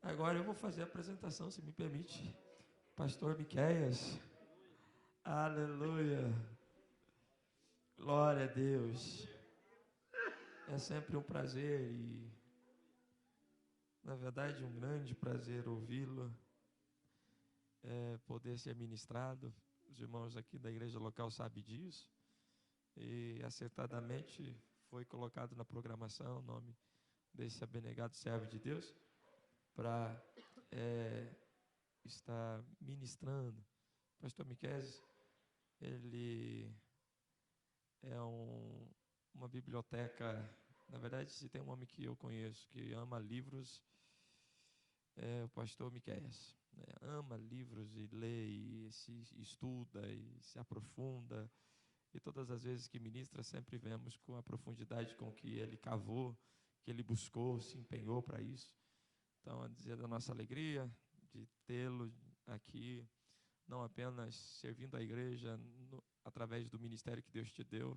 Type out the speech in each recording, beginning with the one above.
Agora eu vou fazer a apresentação, se me permite. Pastor Miqueias. Aleluia. Glória a Deus. É sempre um prazer e, na verdade, um grande prazer ouvi-lo, poder ser ministrado. Os irmãos aqui da igreja local sabem disso. E acertadamente foi colocado na programação o nome desse abnegado servo de Deus para estar ministrando. Pastor Miqueias, ele é uma biblioteca. Na verdade, se tem um homem que eu conheço que ama livros, é o pastor Miqueias, né? Ama livros e lê e se estuda e se aprofunda. E todas as vezes que ministra, sempre vemos com a profundidade com que ele cavou, que ele buscou, se empenhou para isso. Então, a dizer da nossa alegria de tê-lo aqui, não apenas servindo a igreja através do ministério que Deus te deu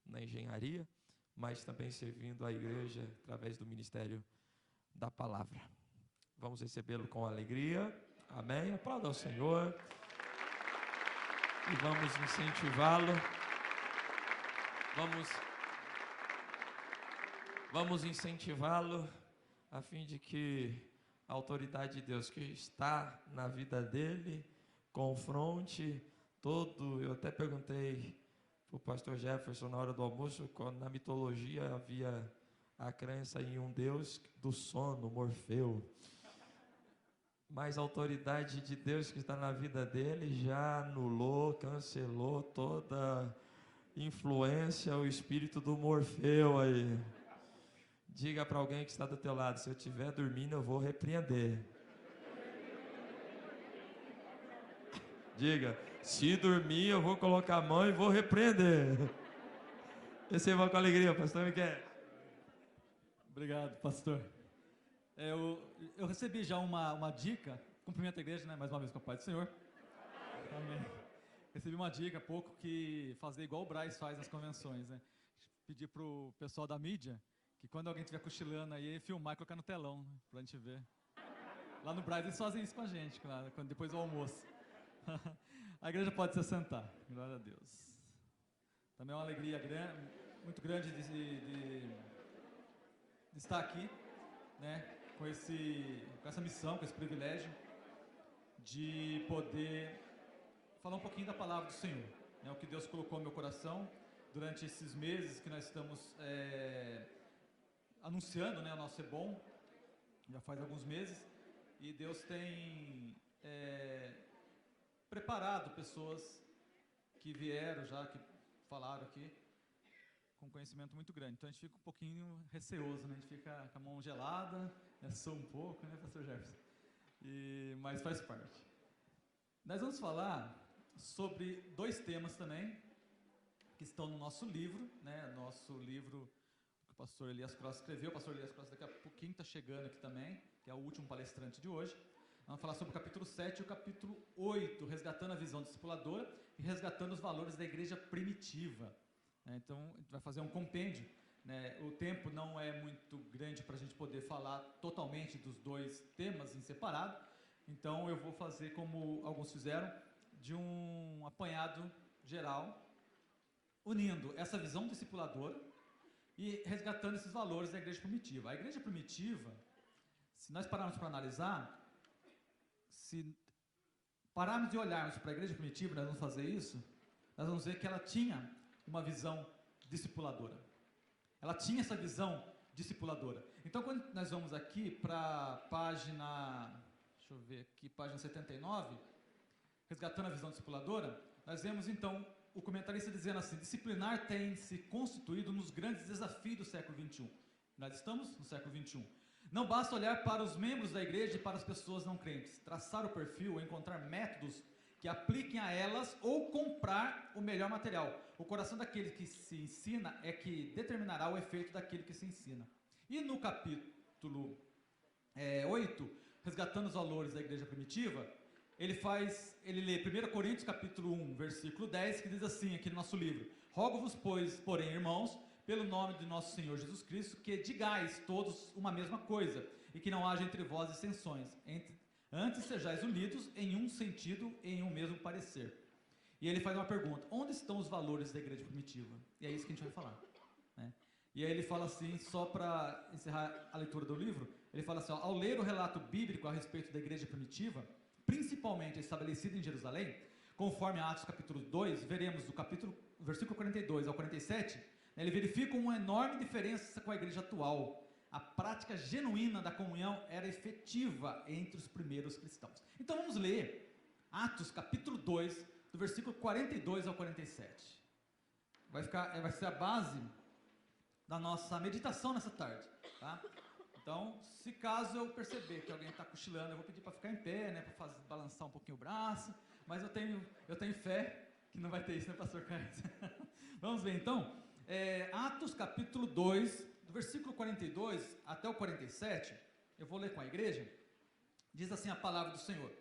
na engenharia, mas também servindo a igreja através do ministério da palavra. Vamos recebê-lo com alegria. Amém? Aplauda ao Senhor. E vamos incentivá-lo. Vamos incentivá-lo a fim de que a autoridade de Deus que está na vida dele confronte todo. Eu até perguntei para o pastor Jefferson na hora do almoço, quando na mitologia havia a crença em um Deus do sono, Morfeu. Mas a autoridade de Deus que está na vida dele já anulou, cancelou toda influência, o espírito do Morfeu aí. Diga para alguém que está do teu lado: se eu estiver dormindo, eu vou repreender. Diga: se dormir, eu vou colocar a mão e vou repreender. Receba com alegria, pastor Miqueias. Obrigado, pastor. Eu recebi já uma dica. Cumprimento a igreja, né? Mais uma vez com a paz do Senhor. Amém. Recebi uma dica há pouco que fazer igual o Braz faz nas convenções, né? Pedir pro pessoal da mídia que quando alguém estiver cochilando aí, filmar e colocar no telão, né, pra gente ver. Lá no Braz eles fazem isso com a gente, claro, depois do almoço. A igreja pode se assentar, glória a Deus. Também é uma alegria muito grande de estar aqui, né, com essa missão, com esse privilégio de poder falar um pouquinho da palavra do Senhor, né, o que Deus colocou no meu coração durante esses meses que nós estamos anunciando, né, o nosso É Bom, já faz alguns meses, e Deus tem preparado pessoas que vieram já, que falaram aqui, com conhecimento muito grande. Então a gente fica um pouquinho receoso, né? A gente fica com a mão gelada, sou um pouco, né, pastor Jefferson? Mas faz parte. Nós vamos falar sobre dois temas também, que estão no nosso livro, né? Nosso livro que o pastor Elias Cross escreveu. O pastor Elias Cross daqui a pouquinho está chegando aqui também, que é o último palestrante de hoje. Vamos falar sobre o capítulo 7 e o capítulo 8, resgatando a visão discipuladora e resgatando os valores da igreja primitiva. Então, a gente vai fazer um compêndio, né? O tempo não é muito grande para a gente poder falar totalmente dos dois temas em separado. Então, eu vou fazer como alguns fizeram, de um apanhado geral, unindo essa visão discipuladora e resgatando esses valores da igreja primitiva. A igreja primitiva, se nós pararmos para analisar, se pararmos e olharmos para a igreja primitiva, nós vamos fazer isso, nós vamos ver que ela tinha uma visão discipuladora. Ela tinha essa visão discipuladora. Então, quando nós vamos aqui para a página, deixa eu ver aqui, página 79, resgatando a visão discipuladora, nós vemos então o comentarista dizendo assim: disciplinar tem se constituído nos grandes desafios do século XXI. Nós estamos no século XXI. Não basta olhar para os membros da igreja e para as pessoas não crentes, traçar o perfil ou encontrar métodos que apliquem a elas ou comprar o melhor material. O coração daquele que se ensina é que determinará o efeito daquele que se ensina. E no capítulo 8, resgatando os valores da igreja primitiva, ele lê 1 Coríntios capítulo 1, versículo 10, que diz assim, aqui no nosso livro: rogo-vos, pois, porém, irmãos, pelo nome de nosso Senhor Jesus Cristo, que digais todos uma mesma coisa, e que não haja entre vós dissensões. Antes sejais unidos em um sentido e em um mesmo parecer. E ele faz uma pergunta: onde estão os valores da igreja primitiva? E é isso que a gente vai falar, né? E aí ele fala assim, só para encerrar a leitura do livro, ele fala assim, ó, ao ler o relato bíblico a respeito da igreja primitiva, principalmente estabelecida em Jerusalém, conforme Atos capítulo 2, veremos do versículo 42 ao 47, né, ele verifica uma enorme diferença com a igreja atual. A prática genuína da comunhão era efetiva entre os primeiros cristãos. Então vamos ler Atos capítulo 2, do versículo 42 ao 47. Vai ser a base da nossa meditação nessa tarde, tá? Então, se caso eu perceber que alguém está cochilando, eu vou pedir para ficar em pé, né, para balançar um pouquinho o braço, mas eu tenho fé que não vai ter isso, né, pastor Carlos? Vamos ver então, Atos capítulo 2, do versículo 42 até o 47, eu vou ler com a igreja, diz assim a palavra do Senhor: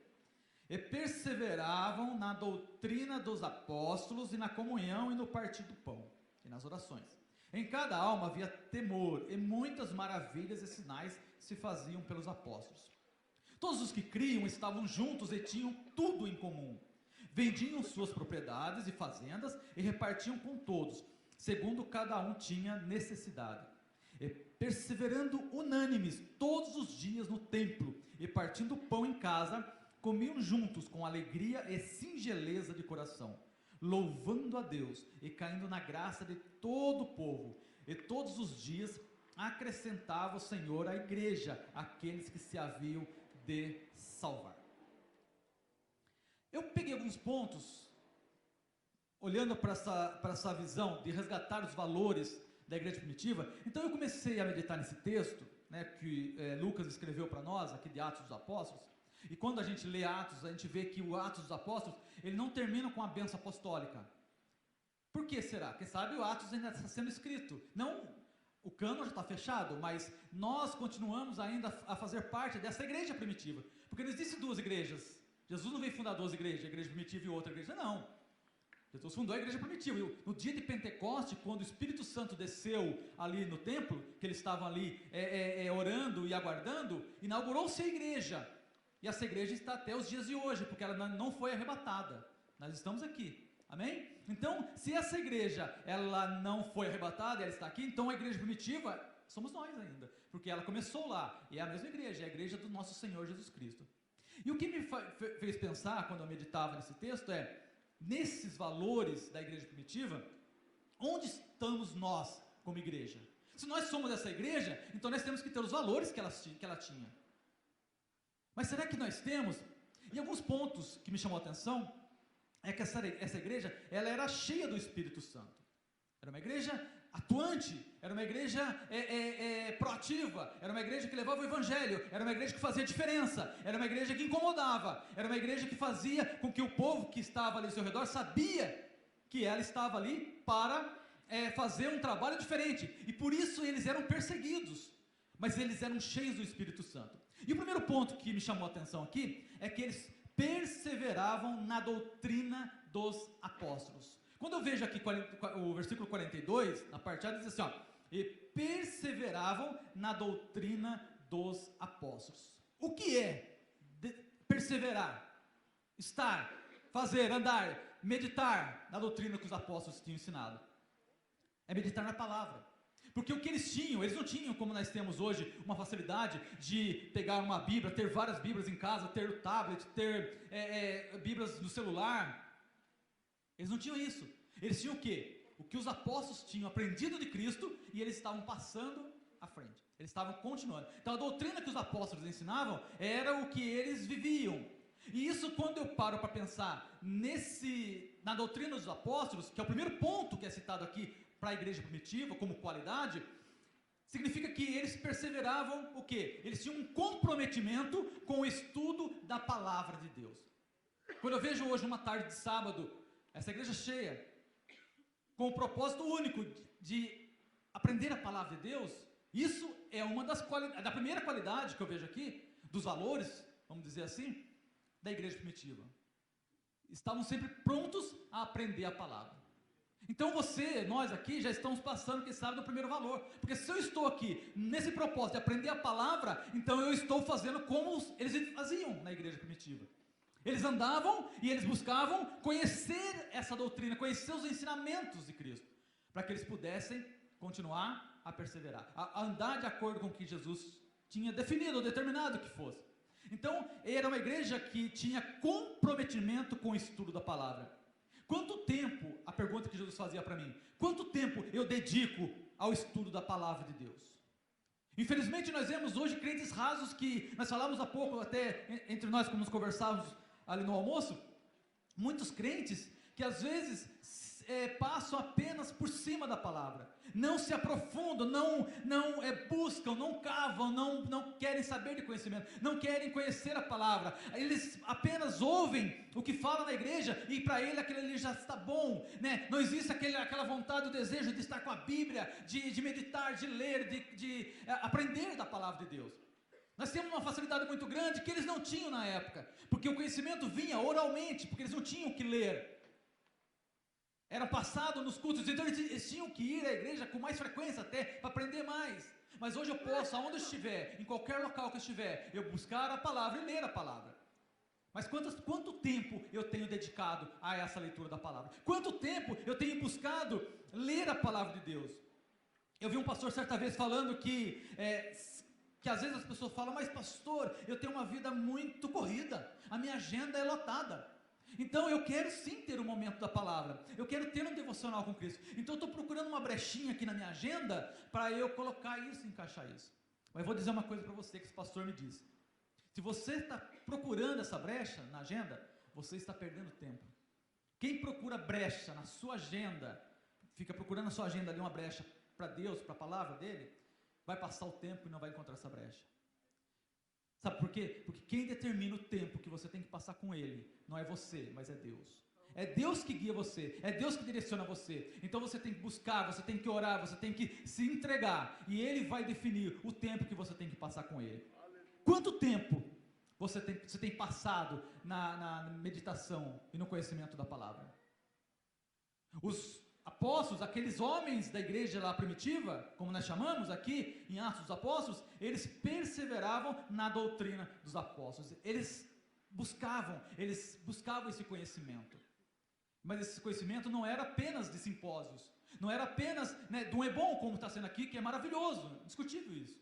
e perseveravam na doutrina dos apóstolos e na comunhão e no partir do pão e nas orações. Em cada alma havia temor, e muitas maravilhas e sinais se faziam pelos apóstolos. Todos os que criam estavam juntos e tinham tudo em comum. Vendiam suas propriedades e fazendas e repartiam com todos, segundo cada um tinha necessidade. E perseverando unânimes todos os dias no templo e partindo pão em casa, comiam juntos com alegria e singeleza de coração, louvando a Deus e caindo na graça de todo o povo. E todos os dias acrescentava o Senhor à igreja aqueles que se haviam de salvar. Eu peguei alguns pontos, olhando para essa visão de resgatar os valores da igreja primitiva. Então eu comecei a meditar nesse texto, né, que Lucas escreveu para nós, aqui de Atos dos Apóstolos. E quando a gente lê Atos, a gente vê que o Atos dos Apóstolos, ele não termina com a bênção apostólica. Por que será? Quem sabe o Atos ainda está sendo escrito. Não, o cânon já está fechado, mas nós continuamos ainda a fazer parte dessa igreja primitiva. Porque não existem duas igrejas. Jesus não veio fundar duas igrejas, a igreja primitiva e outra igreja, não. Jesus fundou a igreja primitiva. E no dia de Pentecoste, quando o Espírito Santo desceu ali no templo, que eles estavam ali orando e aguardando, inaugurou-se a igreja. E essa igreja está até os dias de hoje, porque ela não foi arrebatada. Nós estamos aqui. Amém? Então, se essa igreja ela não foi arrebatada, ela está aqui, então a igreja primitiva somos nós ainda. Porque ela começou lá. E é a mesma igreja, é a igreja do nosso Senhor Jesus Cristo. E o que me fez pensar, quando eu meditava nesse texto, nesses valores da igreja primitiva, onde estamos nós como igreja? Se nós somos essa igreja, então nós temos que ter os valores que ela tinha. Mas será que nós temos? E alguns pontos que me chamou a atenção é que essa igreja, ela era cheia do Espírito Santo. Era uma igreja atuante, era uma igreja proativa, era uma igreja que levava o evangelho, era uma igreja que fazia diferença, era uma igreja que incomodava, era uma igreja que fazia com que o povo que estava ali ao seu redor sabia que ela estava ali para fazer um trabalho diferente. E por isso eles eram perseguidos, mas eles eram cheios do Espírito Santo. E o primeiro ponto que me chamou a atenção aqui é que eles perseveravam na doutrina dos apóstolos. Quando eu vejo aqui o versículo 42, na parte A, diz assim, ó, e perseveravam na doutrina dos apóstolos. O que é perseverar? Estar, fazer, andar, meditar na doutrina que os apóstolos tinham ensinado. É meditar na palavra. Porque o que eles não tinham como nós temos hoje, uma facilidade de pegar uma Bíblia, ter várias Bíblias em casa, ter o tablet, ter Bíblias no celular. Eles não tinham isso. Eles tinham o quê? O que os apóstolos tinham aprendido de Cristo e eles estavam passando à frente. Eles estavam continuando. Então a doutrina que os apóstolos ensinavam era o que eles viviam. E isso, quando eu paro para pensar na doutrina dos apóstolos, que é o primeiro ponto que é citado aqui para a igreja primitiva, como qualidade, significa que eles perseveravam o quê? Eles tinham um comprometimento com o estudo da palavra de Deus. Quando eu vejo hoje uma tarde de sábado, essa igreja cheia, com o propósito único de aprender a palavra de Deus, isso é uma da primeira qualidade que eu vejo aqui, dos valores, vamos dizer assim, da igreja primitiva. Estavam sempre prontos a aprender a palavra. Então nós aqui já estamos passando, quem sabe, do primeiro valor. Porque se eu estou aqui nesse propósito de aprender a palavra, então eu estou fazendo como eles faziam na igreja primitiva. Eles andavam e eles buscavam conhecer essa doutrina, conhecer os ensinamentos de Cristo, para que eles pudessem continuar a perseverar, a andar de acordo com o que Jesus tinha definido ou determinado que fosse. Então, era uma igreja que tinha comprometimento com o estudo da palavra. Quanto tempo, a pergunta que Jesus fazia para mim, quanto tempo eu dedico ao estudo da palavra de Deus? Infelizmente nós vemos hoje crentes rasos que, nós falamos há pouco até entre nós, como nos conversávamos ali no almoço, muitos crentes que às vezes passam apenas por cima da palavra, não se aprofundam, não buscam, não cavam, não querem saber de conhecimento, não querem conhecer a palavra, eles apenas ouvem o que fala na igreja e para ele aquilo ali já está bom, né? Não existe aquela vontade, o desejo de estar com a Bíblia, de meditar, de ler, de aprender da palavra de Deus. Nós temos uma facilidade muito grande que eles não tinham na época, porque o conhecimento vinha oralmente, porque eles não tinham que ler. Era passado nos cultos, então eles tinham que ir à igreja com mais frequência até, para aprender mais. Mas hoje eu posso, aonde eu estiver, em qualquer local que eu estiver, eu buscar a palavra e ler a palavra. Mas quanto tempo eu tenho dedicado a essa leitura da palavra? Quanto tempo eu tenho buscado ler a palavra de Deus? Eu vi um pastor certa vez falando que às vezes as pessoas falam, mas pastor, eu tenho uma vida muito corrida, a minha agenda é lotada. Então eu quero sim ter um momento da palavra, eu quero ter um devocional com Cristo, então eu estou procurando uma brechinha aqui na minha agenda, para eu colocar isso, encaixar isso. Mas vou dizer uma coisa para você que esse pastor me disse, se você está procurando essa brecha na agenda, você está perdendo tempo. Quem procura brecha na sua agenda, fica procurando na sua agenda ali uma brecha para Deus, para a palavra dele, vai passar o tempo e não vai encontrar essa brecha. Sabe por quê? Porque quem determina o tempo que você tem que passar com Ele, não é você, mas é Deus. É Deus que guia você, é Deus que direciona você. Então você tem que buscar, você tem que orar, você tem que se entregar, e Ele vai definir o tempo que você tem que passar com Ele. Quanto tempo você tem passado na meditação e no conhecimento da palavra? Os apóstolos, aqueles homens da igreja lá primitiva, como nós chamamos aqui em Atos dos Apóstolos, eles perseveravam na doutrina dos apóstolos, eles buscavam esse conhecimento, mas esse conhecimento não era apenas de simpósios, não era apenas de um bom, como está sendo aqui, que é maravilhoso, discutível isso,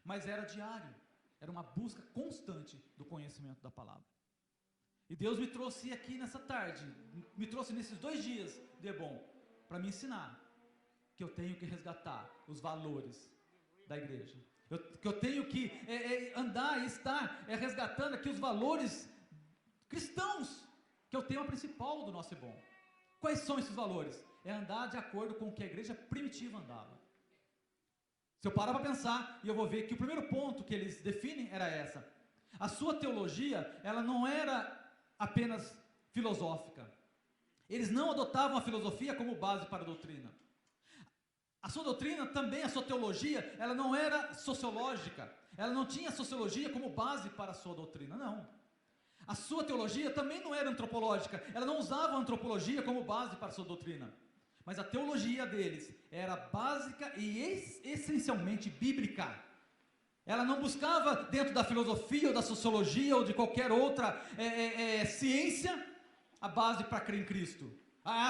mas era diário, era uma busca constante do conhecimento da palavra. E Deus me trouxe aqui nessa tarde, me trouxe nesses 2 dias de bom, para me ensinar que eu tenho que resgatar os valores da igreja, que eu tenho que andar e estar resgatando aqui os valores cristãos, que é o tema principal do nosso bom. Quais são esses valores? É andar de acordo com o que a igreja primitiva andava. Se eu parar para pensar, e eu vou ver que o primeiro ponto que eles definem era essa: a sua teologia, ela não era apenas filosófica. Eles não adotavam a filosofia como base para a doutrina. A sua doutrina também, a sua teologia, ela não era sociológica. Ela não tinha sociologia como base para a sua doutrina, não. A sua teologia também não era antropológica. Ela não usava a antropologia como base para a sua doutrina. Mas a teologia deles era básica e essencialmente bíblica. Ela não buscava dentro da filosofia ou da sociologia ou de qualquer outra ciência a base para crer em Cristo.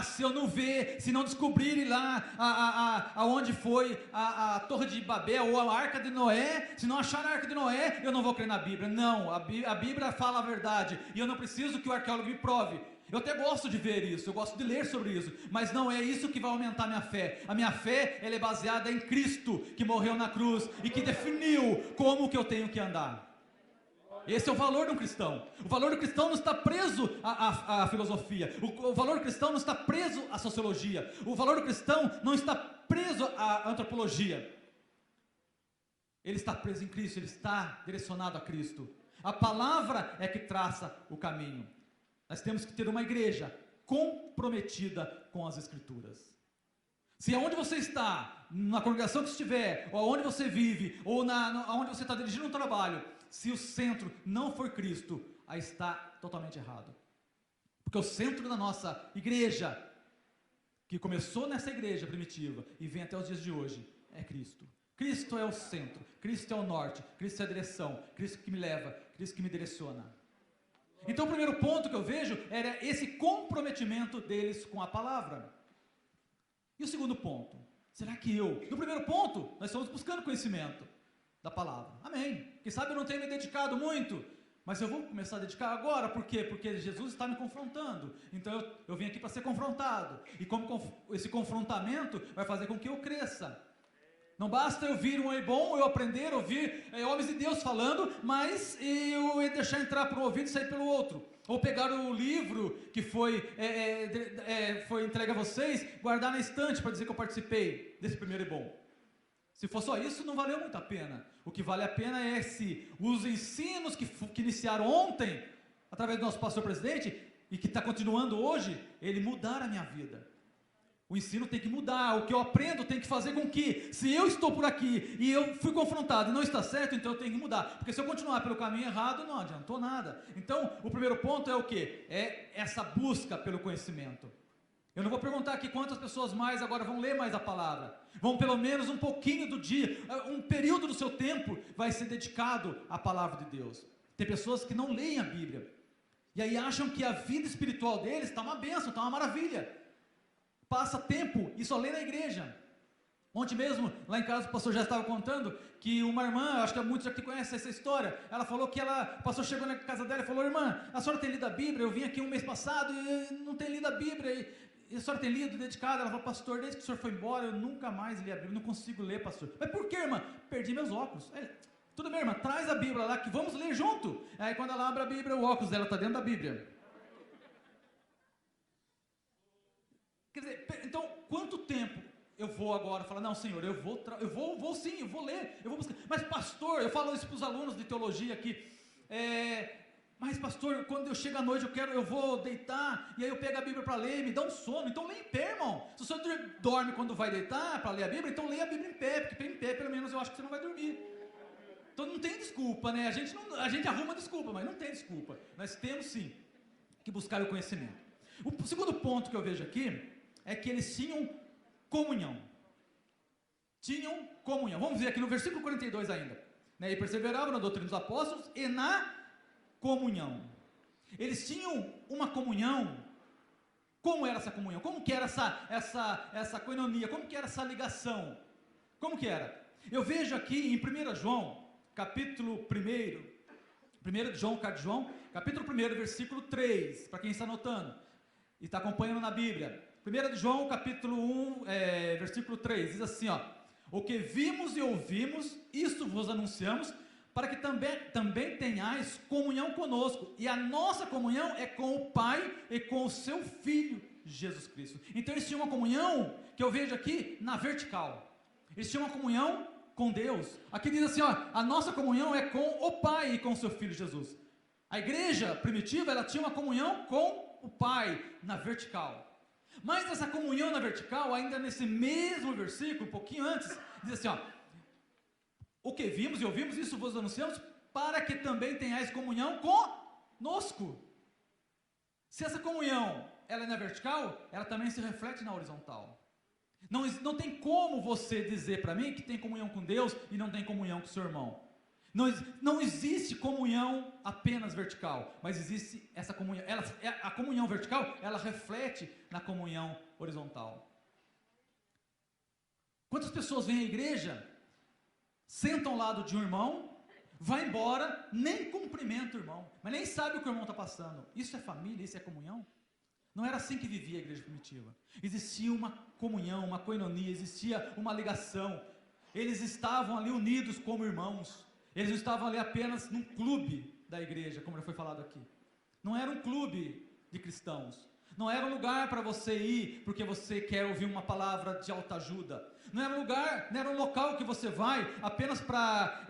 Se eu não ver, se não descobrirem lá aonde foi a Torre de Babel ou a Arca de Noé, se não achar a Arca de Noé, eu não vou crer na Bíblia. Não, a Bíblia fala a verdade e eu não preciso que o arqueólogo me prove. Eu até gosto de ver isso, eu gosto de ler sobre isso, mas não é isso que vai aumentar a minha fé. A minha fé, ela é baseada em Cristo, que morreu na cruz e que definiu como que eu tenho que andar. Esse é o valor de um cristão. O valor do cristão não está preso à filosofia. O valor do cristão não está preso à sociologia. O valor do cristão não está preso à antropologia. Ele está preso em Cristo, ele está direcionado a Cristo. A palavra é que traça o caminho. Nós temos que ter uma igreja comprometida com as Escrituras. Se aonde você está, na congregação que estiver, ou aonde você vive, ou aonde você está dirigindo um trabalho, se o centro não for Cristo, aí está totalmente errado. Porque o centro da nossa igreja que começou nessa igreja primitiva e vem até os dias de hoje, é Cristo. Cristo é o centro, Cristo é o norte, Cristo é a direção, Cristo que me leva, Cristo que me direciona. Então o primeiro ponto que eu vejo era esse comprometimento deles com a palavra. E o segundo ponto, será que no primeiro ponto, nós estamos buscando conhecimento da palavra, amém, quem sabe eu não tenho me dedicado muito, mas eu vou começar a dedicar agora, por quê? Porque Jesus está me confrontando, então eu vim aqui para ser confrontado, e como esse confrontamento vai fazer com que eu cresça. Não basta eu ouvir um é bom, eu aprender, ouvir homens de Deus falando, mas eu deixar entrar por um ouvido e sair pelo outro. Ou pegar o livro que foi entregue a vocês, guardar na estante para dizer que eu participei desse primeiro é bom. Se for só isso, não valeu muito a pena. O que vale a pena é se os ensinos que iniciaram ontem, através do nosso pastor presidente, e que está continuando hoje, ele mudar a minha vida. O ensino tem que mudar, o que eu aprendo tem que fazer com que, se eu estou por aqui e eu fui confrontado e não está certo, então eu tenho que mudar. Porque se eu continuar pelo caminho errado, não adiantou nada. Então, o primeiro ponto é o quê? É essa busca pelo conhecimento. Eu não vou perguntar aqui quantas pessoas mais agora vão ler mais a palavra. Vão pelo menos um pouquinho do dia, um período do seu tempo vai ser dedicado à palavra de Deus. Tem pessoas que não leem a Bíblia. E aí acham que a vida espiritual deles está uma bênção, está uma maravilha. Passa tempo e só lê na igreja. Ontem mesmo, lá em casa, o pastor já estava contando que uma irmã, acho que muitos aqui conhecem essa história, ela falou que o pastor chegou na casa dela e falou: irmã, a senhora tem lido a Bíblia? Eu vim aqui um mês passado e não tem lido a Bíblia, e a senhora tem lido, dedicado? Ela falou: pastor, desde que o senhor foi embora, eu nunca mais li a Bíblia, não consigo ler, pastor. Mas por que, irmã? Perdi meus óculos. Tudo bem, irmã, traz a Bíblia lá que vamos ler junto. Aí quando ela abre a Bíblia, o óculos dela está dentro da Bíblia. Quer dizer, então, quanto tempo eu vou agora falar: não, Senhor, eu vou sim, eu vou ler, eu vou buscar. Mas pastor, eu falo isso para os alunos de teologia aqui, mas pastor, quando eu chego à noite, eu vou deitar, e aí eu pego a Bíblia para ler, me dá um sono, então lê em pé, irmão. Se o senhor dorme quando vai deitar para ler a Bíblia, então leia a Bíblia em pé, porque em pé, pelo menos, eu acho que você não vai dormir. Então não tem desculpa, né? A gente arruma desculpa, mas não tem desculpa. Nós temos sim que buscar o conhecimento. O segundo ponto que eu vejo aqui é que eles tinham comunhão. Tinham comunhão. Vamos ver aqui no versículo 42 ainda. Né? E perseveravam na doutrina dos apóstolos e na comunhão. Eles tinham uma comunhão. Como era essa comunhão? Como que era essa coinonia? Como que era essa ligação? Como que era? Eu vejo aqui em 1 João, capítulo 1 de João, carta de João, capítulo 1, versículo 3, para quem está anotando e está acompanhando na Bíblia. 1 de João, capítulo 1, versículo 3, diz assim, ó: o que vimos e ouvimos, isto vos anunciamos, para que também tenhais comunhão conosco, e a nossa comunhão é com o Pai e com o seu Filho, Jesus Cristo. Então eles tinham uma comunhão, que eu vejo aqui, na vertical. Eles tinham uma comunhão com Deus. Aqui diz assim, ó: a nossa comunhão é com o Pai e com o seu Filho Jesus. A igreja primitiva, ela tinha uma comunhão com o Pai, na vertical. Mas essa comunhão na vertical, ainda nesse mesmo versículo, um pouquinho antes, diz assim, ó: o que vimos e ouvimos, isso vos anunciamos, para que também tenhais comunhão conosco. Se essa comunhão, ela é na vertical, ela também se reflete na horizontal. Não tem como você dizer para mim que tem comunhão com Deus e não tem comunhão com o seu irmão. Não existe comunhão apenas vertical, mas existe essa comunhão. A comunhão vertical, ela reflete na comunhão horizontal. Quantas pessoas vêm à igreja, sentam ao lado de um irmão, vai embora, nem cumprimenta o irmão, mas nem sabe o que o irmão está passando. Isso é família, isso é comunhão? Não era assim que vivia a igreja primitiva. Existia uma comunhão, uma koinonia, existia uma ligação. Eles estavam ali unidos como irmãos. Eles não estavam ali apenas num clube da igreja, como já foi falado aqui. Não era um clube de cristãos. Não era um lugar para você ir porque você quer ouvir uma palavra de autoajuda. Não era um local que você vai apenas para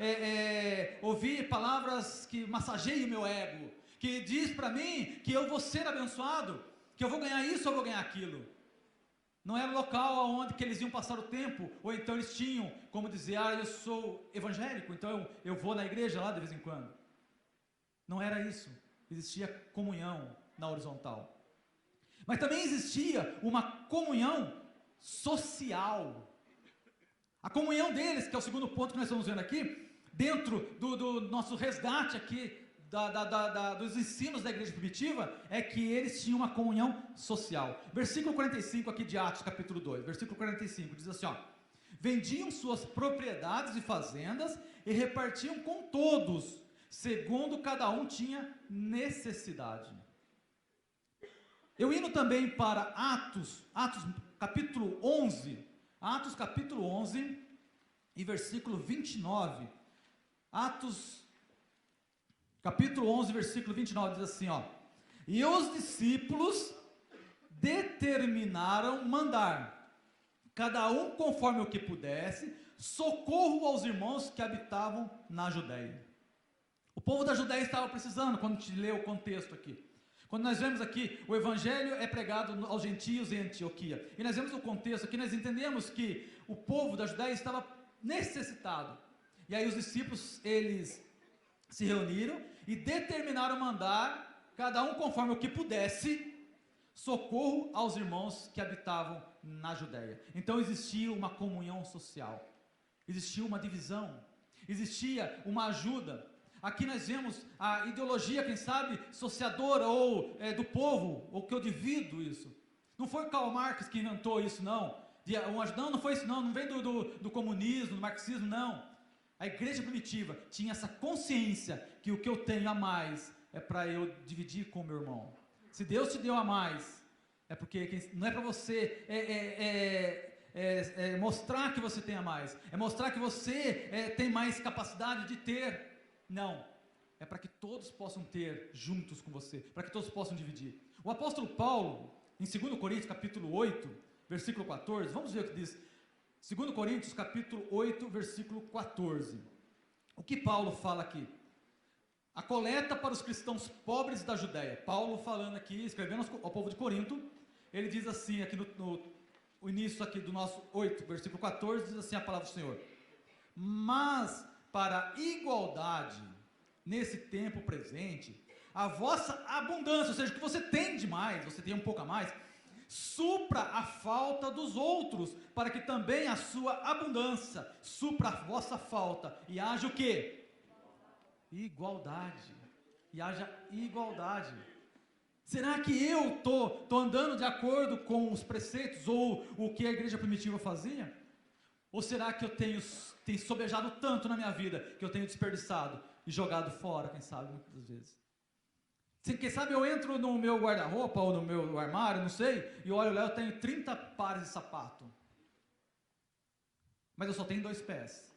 ouvir palavras que massageiam o meu ego, que diz para mim que eu vou ser abençoado, que eu vou ganhar isso ou eu vou ganhar aquilo. Não era um local onde que eles iam passar o tempo, ou então eles tinham como dizer: eu sou evangélico, então eu vou na igreja lá de vez em quando. Não era isso. Existia comunhão na horizontal. Mas também existia uma comunhão social. A comunhão deles, que é o segundo ponto que nós estamos vendo aqui, dentro do nosso resgate aqui, dos ensinos da igreja primitiva, é que eles tinham uma comunhão social. Versículo 45 aqui de Atos, capítulo 2, versículo 45, diz assim, ó: vendiam suas propriedades e fazendas e repartiam com todos, segundo cada um tinha necessidade. Eu indo também para Atos capítulo 11, Atos capítulo 11 e versículo 29, Atos capítulo 11, versículo 29, diz assim, ó: e os discípulos determinaram mandar, cada um conforme o que pudesse, socorro aos irmãos que habitavam na Judéia. O povo da Judéia estava precisando, quando a gente lê o contexto aqui. Quando nós vemos aqui, o evangelho é pregado aos gentios em Antioquia, e nós vemos o contexto aqui, nós entendemos que o povo da Judéia estava necessitado, e aí os discípulos, eles se reuniram e determinaram mandar, cada um conforme o que pudesse, socorro aos irmãos que habitavam na Judéia. Então existia uma comunhão social, existia uma divisão, existia uma ajuda. Aqui nós vemos a ideologia, quem sabe, sociadora ou do povo, ou que eu divido isso. Não foi Karl Marx que inventou isso, não. Não foi isso, não vem do comunismo, do marxismo, não. A igreja primitiva tinha essa consciência que o que eu tenho a mais é para eu dividir com o meu irmão. Se Deus te deu a mais, é porque não é para você mostrar que você tem a mais, é mostrar que você tem mais capacidade de ter. Não, é para que todos possam ter juntos com você, para que todos possam dividir. O apóstolo Paulo, em 2 Coríntios capítulo 8, versículo 14, vamos ver o que diz. 2 Coríntios capítulo 8, versículo 14. O que Paulo fala aqui? A coleta para os cristãos pobres da Judéia. Paulo falando aqui, escrevendo ao povo de Corinto, ele diz assim, aqui no início aqui do nosso 8, versículo 14, diz assim a palavra do Senhor: mas para a igualdade, nesse tempo presente, a vossa abundância, ou seja, o que você tem de mais, você tem um pouco a mais, supra a falta dos outros, para que também a sua abundância supra a vossa falta, e haja o quê? Igualdade. E haja igualdade. Será que eu estou andando de acordo com os preceitos, ou o que a igreja primitiva fazia? Ou será que eu tenho sobejado tanto na minha vida, que eu tenho desperdiçado e jogado fora, quem sabe, muitas vezes? Quem sabe eu entro no meu guarda-roupa ou no meu armário, não sei, e olho lá, eu tenho 30 pares de sapato. Mas eu só tenho 2 pés.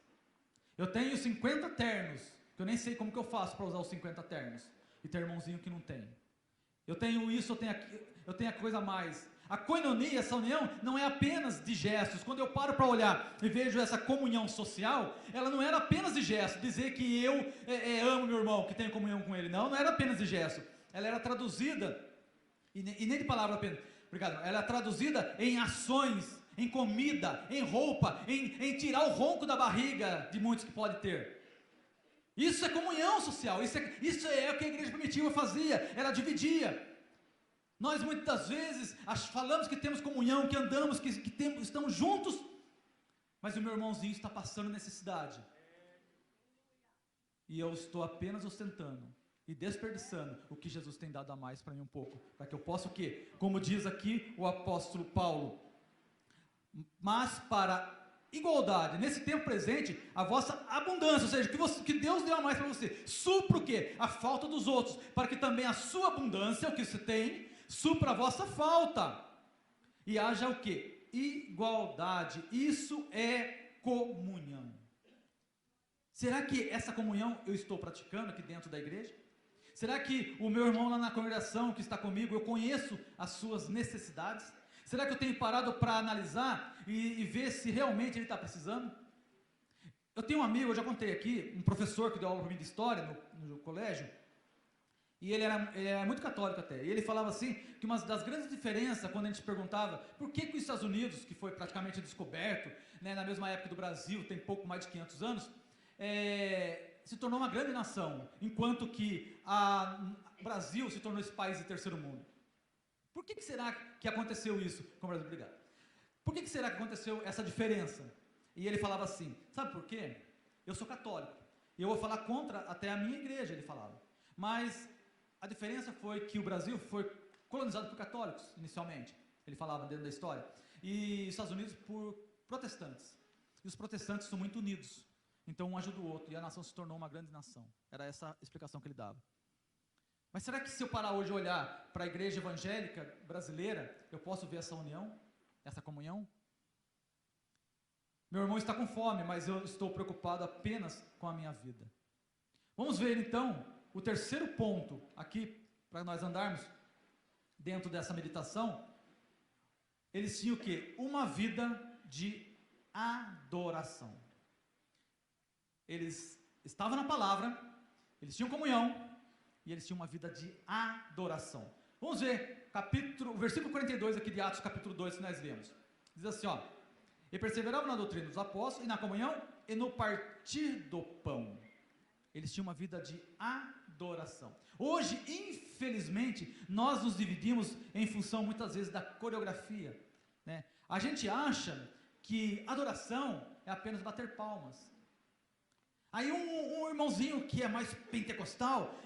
Eu tenho 50 ternos, que eu nem sei como que eu faço para usar os 50 ternos. E tem irmãozinho que não tem. Eu tenho isso, eu tenho a coisa a mais. A koinonia, essa união, não é apenas de gestos. Quando eu paro para olhar e vejo essa comunhão social, ela não era apenas de gesto, dizer que eu amo meu irmão, que tenho comunhão com ele. Não era apenas de gesto. Ela era traduzida, e nem de palavra apenas, obrigado, ela era traduzida em ações, em comida, em roupa, em tirar o ronco da barriga de muitos que pode ter. Isso é comunhão social, isso é o que a igreja primitiva fazia, ela dividia. Nós muitas vezes falamos que temos comunhão, que andamos, que estamos juntos, mas o meu irmãozinho está passando necessidade. E eu estou apenas ostentando e desperdiçando o que Jesus tem dado a mais para mim um pouco, para que eu possa o quê? Como diz aqui o apóstolo Paulo, mas para igualdade, nesse tempo presente, a vossa abundância, ou seja, que Deus deu a mais para você, supra o quê? A falta dos outros, para que também a sua abundância, o que você tem, supra a vossa falta, e haja o quê? Igualdade. Isso é comunhão. Será que essa comunhão eu estou praticando aqui dentro da igreja? Será que o meu irmão lá na congregação que está comigo, eu conheço as suas necessidades? Será que eu tenho parado para analisar e ver se realmente ele está precisando? Eu tenho um amigo, eu já contei aqui, um professor que deu aula para mim de história no colégio, e ele era muito católico até, e ele falava assim, que uma das grandes diferenças, quando a gente perguntava por que os Estados Unidos, que foi praticamente descoberto, né, na mesma época do Brasil, tem pouco mais de 500 anos, se tornou uma grande nação, enquanto que o Brasil se tornou esse país de terceiro mundo. Por que será que aconteceu isso? Obrigado. Por que será que aconteceu essa diferença? E ele falava assim, sabe por quê? Eu sou católico, e eu vou falar contra até a minha igreja, ele falava. Mas a diferença foi que o Brasil foi colonizado por católicos, inicialmente. Ele falava dentro da história. E os Estados Unidos por protestantes. E os protestantes são muito unidos. Então um ajuda o outro, e a nação se tornou uma grande nação. Era essa a explicação que ele dava. Mas será que se eu parar hoje e olhar para a igreja evangélica brasileira, eu posso ver essa união, essa comunhão? Meu irmão está com fome, mas eu estou preocupado apenas com a minha vida. Vamos ver então o terceiro ponto aqui, para nós andarmos dentro dessa meditação. Eles tinham o quê? Uma vida de adoração. Eles estavam na palavra, eles tinham comunhão, e eles tinham uma vida de adoração. Vamos ver o versículo 42 aqui de Atos capítulo 2 que nós lemos. Diz assim, ó: e perseveravam na doutrina dos apóstolos, e na comunhão, e no partir do pão. Eles tinham uma vida de adoração. Hoje, infelizmente, nós nos dividimos em função, muitas vezes, da coreografia, né? A gente acha que adoração é apenas bater palmas. Aí um irmãozinho que é mais pentecostal,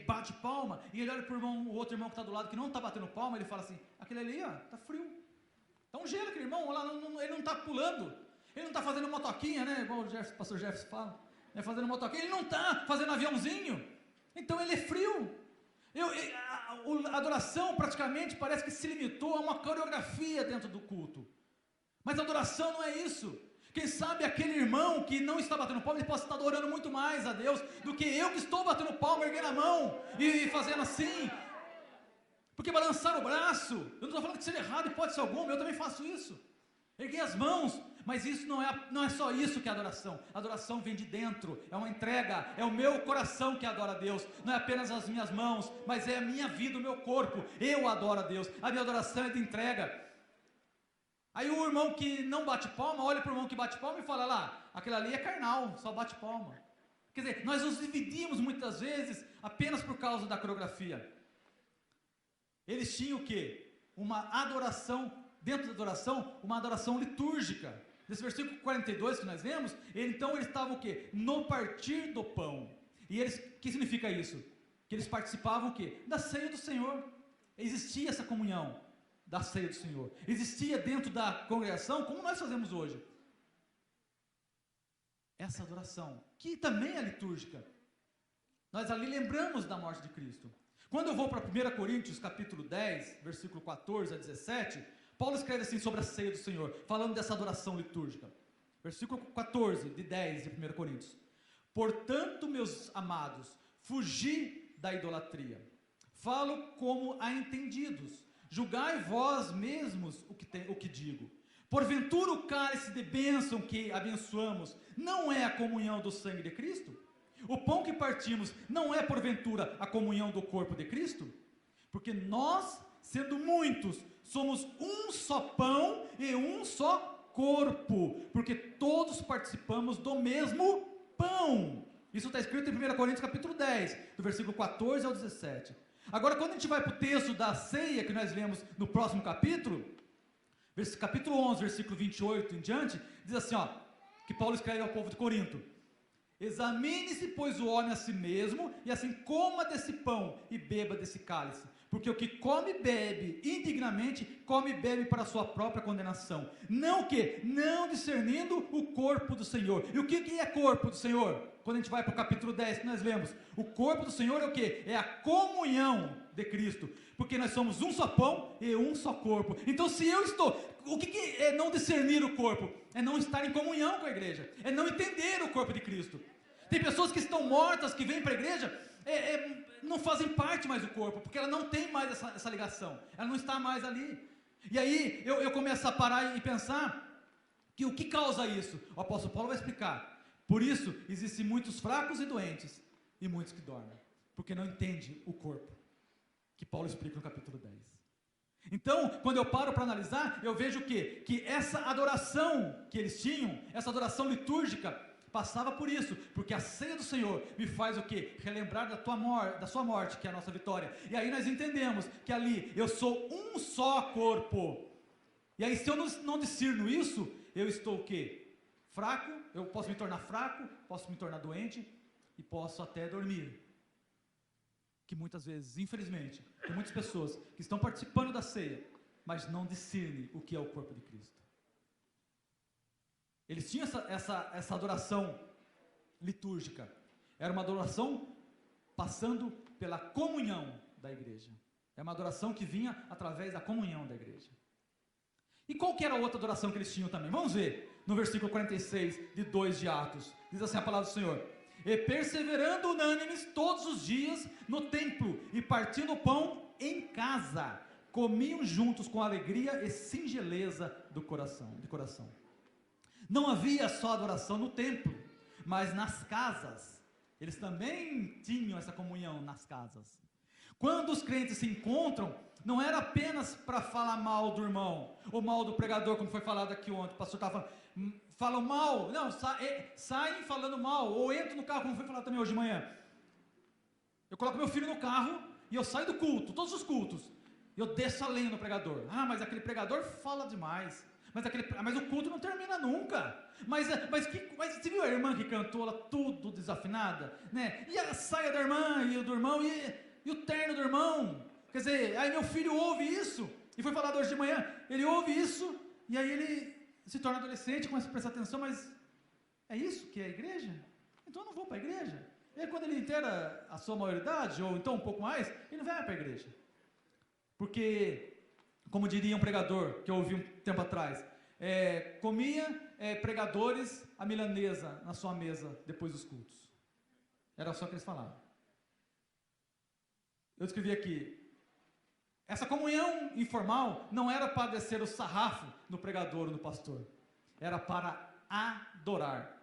bate palma, e ele olha para o outro irmão que está do lado, que não está batendo palma, ele fala assim, aquele ali, ó, está frio. Está um gelo aquele irmão, lá, ele não está pulando, ele não está fazendo motoquinha, né, igual o pastor Jefferson fala, né, fazendo motoquinha, ele não está fazendo aviãozinho, então ele é frio. A adoração praticamente parece que se limitou a uma coreografia dentro do culto, mas a adoração não é isso. Quem sabe aquele irmão que não está batendo palma, ele possa estar adorando muito mais a Deus do que eu que estou batendo palma, erguendo a mão e fazendo assim. Porque balançar o braço, eu não estou falando que seja errado, hipótese alguma, eu também faço isso. Erguei as mãos, mas isso não é só isso que é adoração. A adoração vem de dentro, é uma entrega, é o meu coração que adora a Deus. Não é apenas as minhas mãos, mas é a minha vida, o meu corpo. Eu adoro a Deus, a minha adoração é de entrega. Aí o irmão que não bate palma, olha para o irmão que bate palma e fala lá, aquele ali é carnal, só bate palma. Quer dizer, nós nos dividimos muitas vezes apenas por causa da coreografia. Eles tinham o quê? Uma adoração, dentro da adoração, uma adoração litúrgica. Nesse versículo 42 que nós lemos, então eles estavam o quê? No partir do pão. E eles, o que significa isso? Que eles participavam o quê? Da ceia do Senhor. Existia essa comunhão da ceia do Senhor. Existia dentro da congregação, como nós fazemos hoje, essa adoração, que também é litúrgica. Nós ali lembramos da morte de Cristo. Quando eu vou para 1 Coríntios capítulo 10, versículo 14 a 17, Paulo escreve assim sobre a ceia do Senhor, falando dessa adoração litúrgica. Versículo 14 de 10 de 1 Coríntios. Portanto, meus amados, fugi da idolatria. Falo como a entendidos. Julgai vós mesmos o que digo. Porventura o cálice de bênção que abençoamos não é a comunhão do sangue de Cristo? O pão que partimos não é porventura a comunhão do corpo de Cristo? Porque nós, sendo muitos, somos um só pão e um só corpo, porque todos participamos do mesmo pão. Isso está escrito em 1 Coríntios capítulo 10, do versículo 14 ao 17. Agora, quando a gente vai para o texto da ceia, que nós lemos no próximo capítulo, capítulo 11, versículo 28 em diante, diz assim, ó, que Paulo escreve ao povo de Corinto: examine-se, pois, o homem a si mesmo, e assim coma desse pão e beba desse cálice. Porque o que come e bebe indignamente, come e bebe para a sua própria condenação. Não o quê? Não discernindo o corpo do Senhor. E o que é corpo do Senhor? Quando a gente vai para o capítulo 10, que nós lemos, o corpo do Senhor é o quê? É a comunhão de Cristo. Porque nós somos um só pão e um só corpo. Então, se eu estou... O que é não discernir o corpo? É não estar em comunhão com a igreja. É não entender o corpo de Cristo. Tem pessoas que estão mortas, que vêm para a igreja, não fazem parte mais do corpo, porque ela não tem mais essa ligação, ela não está mais ali. E aí eu começo a parar e pensar que o que causa isso? O apóstolo Paulo vai explicar. Por isso, existem muitos fracos e doentes, e muitos que dormem, porque não entendem o corpo, que Paulo explica no capítulo 10. Então, quando eu paro para analisar, eu vejo o quê? Que essa adoração que eles tinham, essa adoração litúrgica, passava por isso, porque a ceia do Senhor me faz o quê? Relembrar da sua morte, que é a nossa vitória. E aí nós entendemos que ali eu sou um só corpo. E aí se eu não discerno isso, eu estou o quê? Fraco, eu posso me tornar fraco, posso me tornar doente e posso até dormir. Que muitas vezes, infelizmente, tem muitas pessoas que estão participando da ceia, mas não discernem o que é o corpo de Cristo. Eles tinham essa adoração litúrgica. Era uma adoração passando pela comunhão da igreja. É uma adoração que vinha através da comunhão da igreja. E qual que era a outra adoração que eles tinham também? Vamos ver no versículo 46 de 2 de Atos. Diz assim a palavra do Senhor: e perseverando unânimes todos os dias no templo e partindo o pão em casa, comiam juntos com alegria e singeleza de coração. Não havia só adoração no templo, mas nas casas. Eles também tinham essa comunhão nas casas. Quando os crentes se encontram, não era apenas para falar mal do irmão, ou mal do pregador, como foi falado aqui ontem. O pastor estava falando, falam mal, não, saem falando mal, ou entro no carro, como foi falado também hoje de manhã. Eu coloco meu filho no carro e eu saio do culto, todos os cultos, e eu desço a lenha no pregador. Ah, mas aquele pregador fala demais. Mas o culto não termina nunca. Mas você viu a irmã que cantou lá tudo desafinada? Né? E a saia da irmã e do irmão e o terno do irmão? Quer dizer, aí meu filho ouve isso, e foi falado hoje de manhã, ele ouve isso, e aí ele se torna adolescente, começa a prestar atenção, mas é isso que é a igreja? Então eu não vou para a igreja. E aí quando ele inteira a sua maioridade, ou então um pouco mais, ele não vai para a igreja. Porque, como diria um pregador que eu ouvi um tempo atrás, comia pregadores a milanesa na sua mesa depois dos cultos. Era só o que eles falavam. Eu escrevi aqui, essa comunhão informal não era para descer o sarrafo no pregador ou no pastor, era para adorar.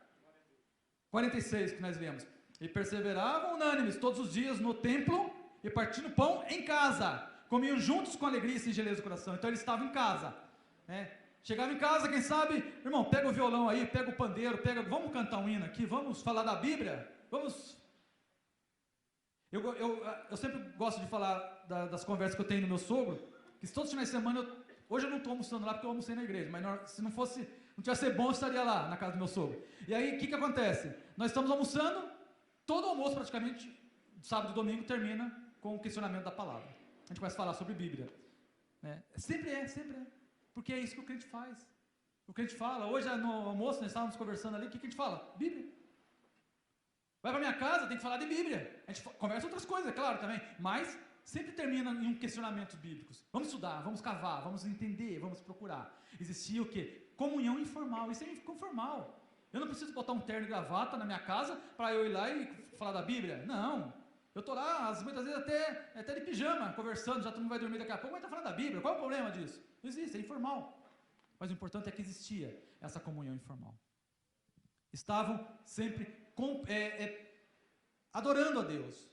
46 que nós lemos: e perseveravam unânimes todos os dias no templo e partindo pão em casa, comiam juntos com alegria e singeleza do coração. Então eles estavam em casa, né? Chegava em casa, quem sabe, irmão, pega o violão aí, pega o pandeiro, vamos cantar um hino aqui, vamos falar da Bíblia, vamos. Eu sempre gosto de falar das conversas que eu tenho no meu sogro, que todos os finais de semana, hoje eu não estou almoçando lá porque eu almocei na igreja, mas se não tivesse ser bom, eu estaria lá na casa do meu sogro. E aí, o que acontece? Nós estamos almoçando, todo almoço praticamente, sábado e domingo, termina com o questionamento da palavra. A gente começa a falar sobre Bíblia. Né? Sempre é. Porque é isso que o crente faz. O crente fala, hoje no almoço, nós estávamos conversando ali, o que a gente fala? Bíblia. Vai para minha casa, tem que falar de Bíblia. A gente conversa outras coisas, é claro, também, mas sempre termina em um questionamento bíblicos. Vamos estudar, vamos cavar, vamos entender, vamos procurar. Existia o quê? Comunhão informal, isso é informal. Eu não preciso botar um terno e gravata na minha casa para eu ir lá e falar da Bíblia. Não. Eu estou lá, muitas vezes até de pijama, conversando, já todo mundo vai dormir daqui a pouco, mas está falando da Bíblia. Qual é o problema disso? Não existe, é informal. Mas o importante é que existia essa comunhão informal. Estavam sempre adorando a Deus,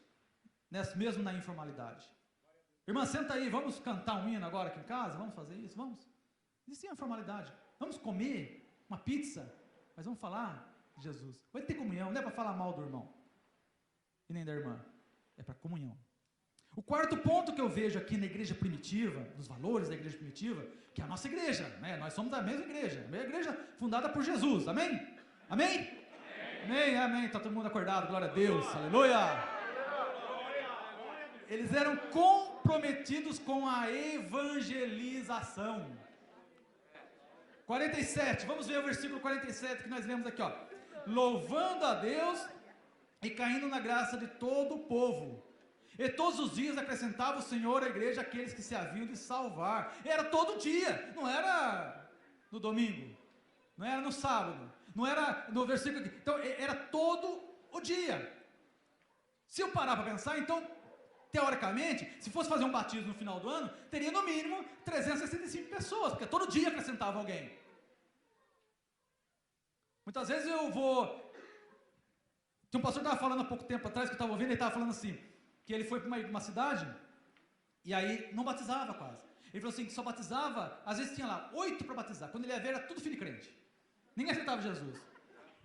mesmo na informalidade. Irmã, senta aí, vamos cantar um hino agora aqui em casa? Vamos fazer isso? Vamos? Existia uma formalidade. Vamos comer uma pizza, mas vamos falar de Jesus. Vai ter comunhão, não é para falar mal do irmão e nem da irmã, é para comunhão. O quarto ponto que eu vejo aqui na igreja primitiva, dos valores da igreja primitiva, que é a nossa igreja, né? Nós somos da mesma igreja, a mesma igreja fundada por Jesus, amém? Amém? Amém, está todo mundo acordado, glória a Deus, aleluia! Eles eram comprometidos com a evangelização. 47, vamos ver o versículo 47 que nós lemos aqui, ó. Louvando a Deus e caindo na graça de todo o povo. E todos os dias acrescentava o Senhor à igreja aqueles que se haviam de salvar. Era todo dia, não era no domingo, não era no sábado, não era no versículo aqui. Então era todo o dia. Se eu parar para pensar, então, teoricamente, se fosse fazer um batismo no final do ano, teria no mínimo 365 pessoas, porque todo dia acrescentava alguém. Muitas vezes eu vou... Tem um pastor que estava falando há pouco tempo atrás, que eu estava ouvindo, ele estava falando assim, que ele foi para uma cidade, e aí não batizava quase. Ele falou assim, que só batizava, às vezes tinha lá 8 para batizar, quando ele ia ver era tudo filho de crente. Ninguém aceitava Jesus.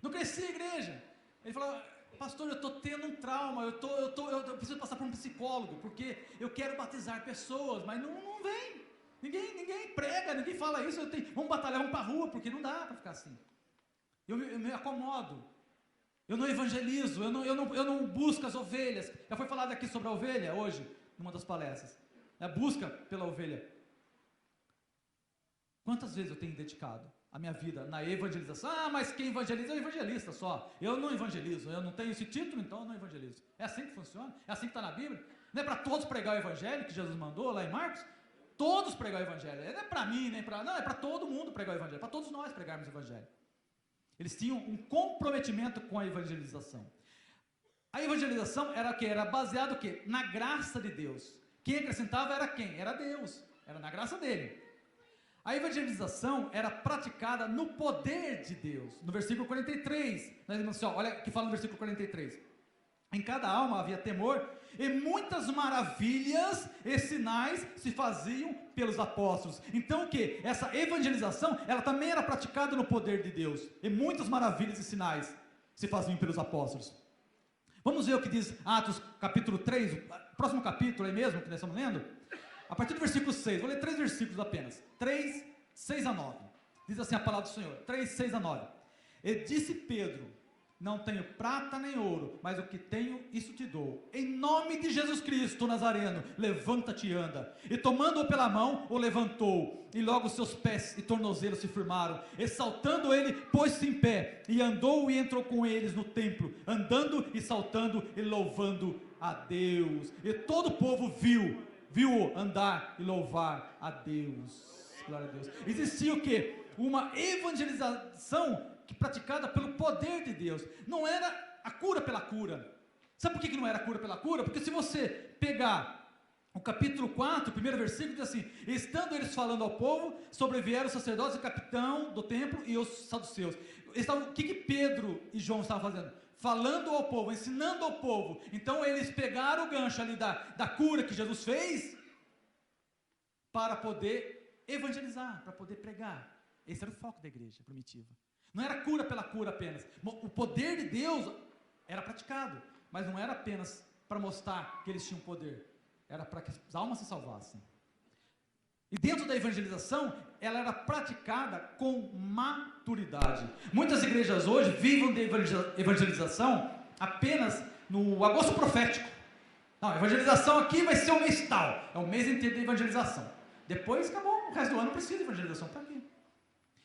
Não crescia a igreja. Ele falava, pastor, eu estou tendo um trauma, eu preciso passar por um psicólogo, porque eu quero batizar pessoas, mas não vem. Ninguém prega, ninguém fala isso. Vamos batalhar, vamos para a rua, porque não dá para ficar assim. Eu me acomodo. Eu não evangelizo, eu não busco as ovelhas. Já foi falado aqui sobre a ovelha hoje, numa das palestras. A busca pela ovelha. Quantas vezes eu tenho dedicado a minha vida na evangelização? Ah, mas quem evangeliza é o evangelista só. Eu não evangelizo, eu não tenho esse título, então eu não evangelizo. É assim que funciona? É assim que está na Bíblia? Não é para todos pregar o evangelho que Jesus mandou lá em Marcos? Todos pregar o evangelho. Não é para mim, nem para... Não, é para todo mundo pregar o evangelho. Para todos nós pregarmos o evangelho. Eles tinham um comprometimento com a evangelização. A evangelização era o quê? Era baseado o quê? Na graça de Deus. Quem acrescentava era quem? Era Deus. Era na graça dele. A evangelização era praticada no poder de Deus. No versículo 43, nós vemos assim, olha o que fala no versículo 43. Em cada alma havia temor, e muitas maravilhas e sinais se faziam pelos apóstolos. Então o que? Essa evangelização, ela também era praticada no poder de Deus. E muitas maravilhas e sinais se faziam pelos apóstolos. Vamos ver o que diz Atos capítulo 3, próximo capítulo aí mesmo, que nós estamos lendo. A partir do versículo 6, vou ler 3 versículos apenas. 3, 6 a 9. Diz assim a palavra do Senhor, 3, 6 a 9. E disse Pedro, não tenho prata nem ouro, mas o que tenho, isso te dou. Em nome de Jesus Cristo Nazareno, levanta-te e anda. E tomando-o pela mão, o levantou. E logo seus pés e tornozelos se firmaram. E saltando ele, pôs-se em pé. E andou e entrou com eles no templo, andando e saltando e louvando a Deus. E todo o povo viu-o andar e louvar a Deus. Glória a Deus. Existia o quê? Uma evangelização praticada pelo poder de Deus. Não era a cura pela cura. Sabe por que não era a cura pela cura? Porque se você pegar o capítulo 4, o primeiro versículo, diz assim, estando eles falando ao povo, sobrevieram os sacerdotes e o capitão do templo e os saduceus. O que Pedro e João estavam fazendo? Falando ao povo, ensinando ao povo. Então eles pegaram o gancho ali da cura que Jesus fez para poder evangelizar, para poder pregar. Esse era o foco da igreja primitiva. Não era cura pela cura apenas. O poder de Deus era praticado, mas não era apenas para mostrar que eles tinham poder. Era para que as almas se salvassem. E dentro da evangelização, ela era praticada com maturidade. Muitas igrejas hoje vivem de evangelização apenas no agosto profético. Não, a evangelização aqui vai ser o mês tal. É o mês inteiro de evangelização. Depois acabou, o resto do ano não precisa de evangelização. Para quê?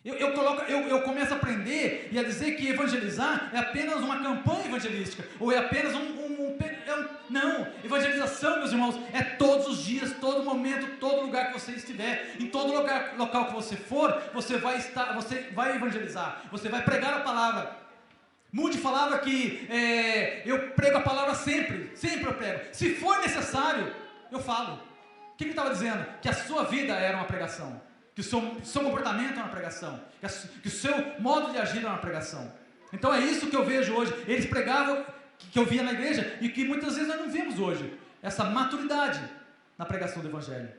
Eu começo a aprender e a dizer que evangelizar é apenas uma campanha evangelística, ou é apenas não, evangelização, meus irmãos, é todos os dias, todo momento, todo lugar que você estiver, em todo local que você for, você vai evangelizar, você vai pregar a palavra. Moody falava que eu prego a palavra sempre eu prego, se for necessário, eu falo. O que ele estava dizendo? Que a sua vida era uma pregação. Que o seu comportamento é uma pregação, que o seu modo de agir é uma pregação. Então é isso que eu vejo hoje. Eles pregavam, que eu via na igreja, e que muitas vezes nós não vemos hoje, essa maturidade na pregação do evangelho.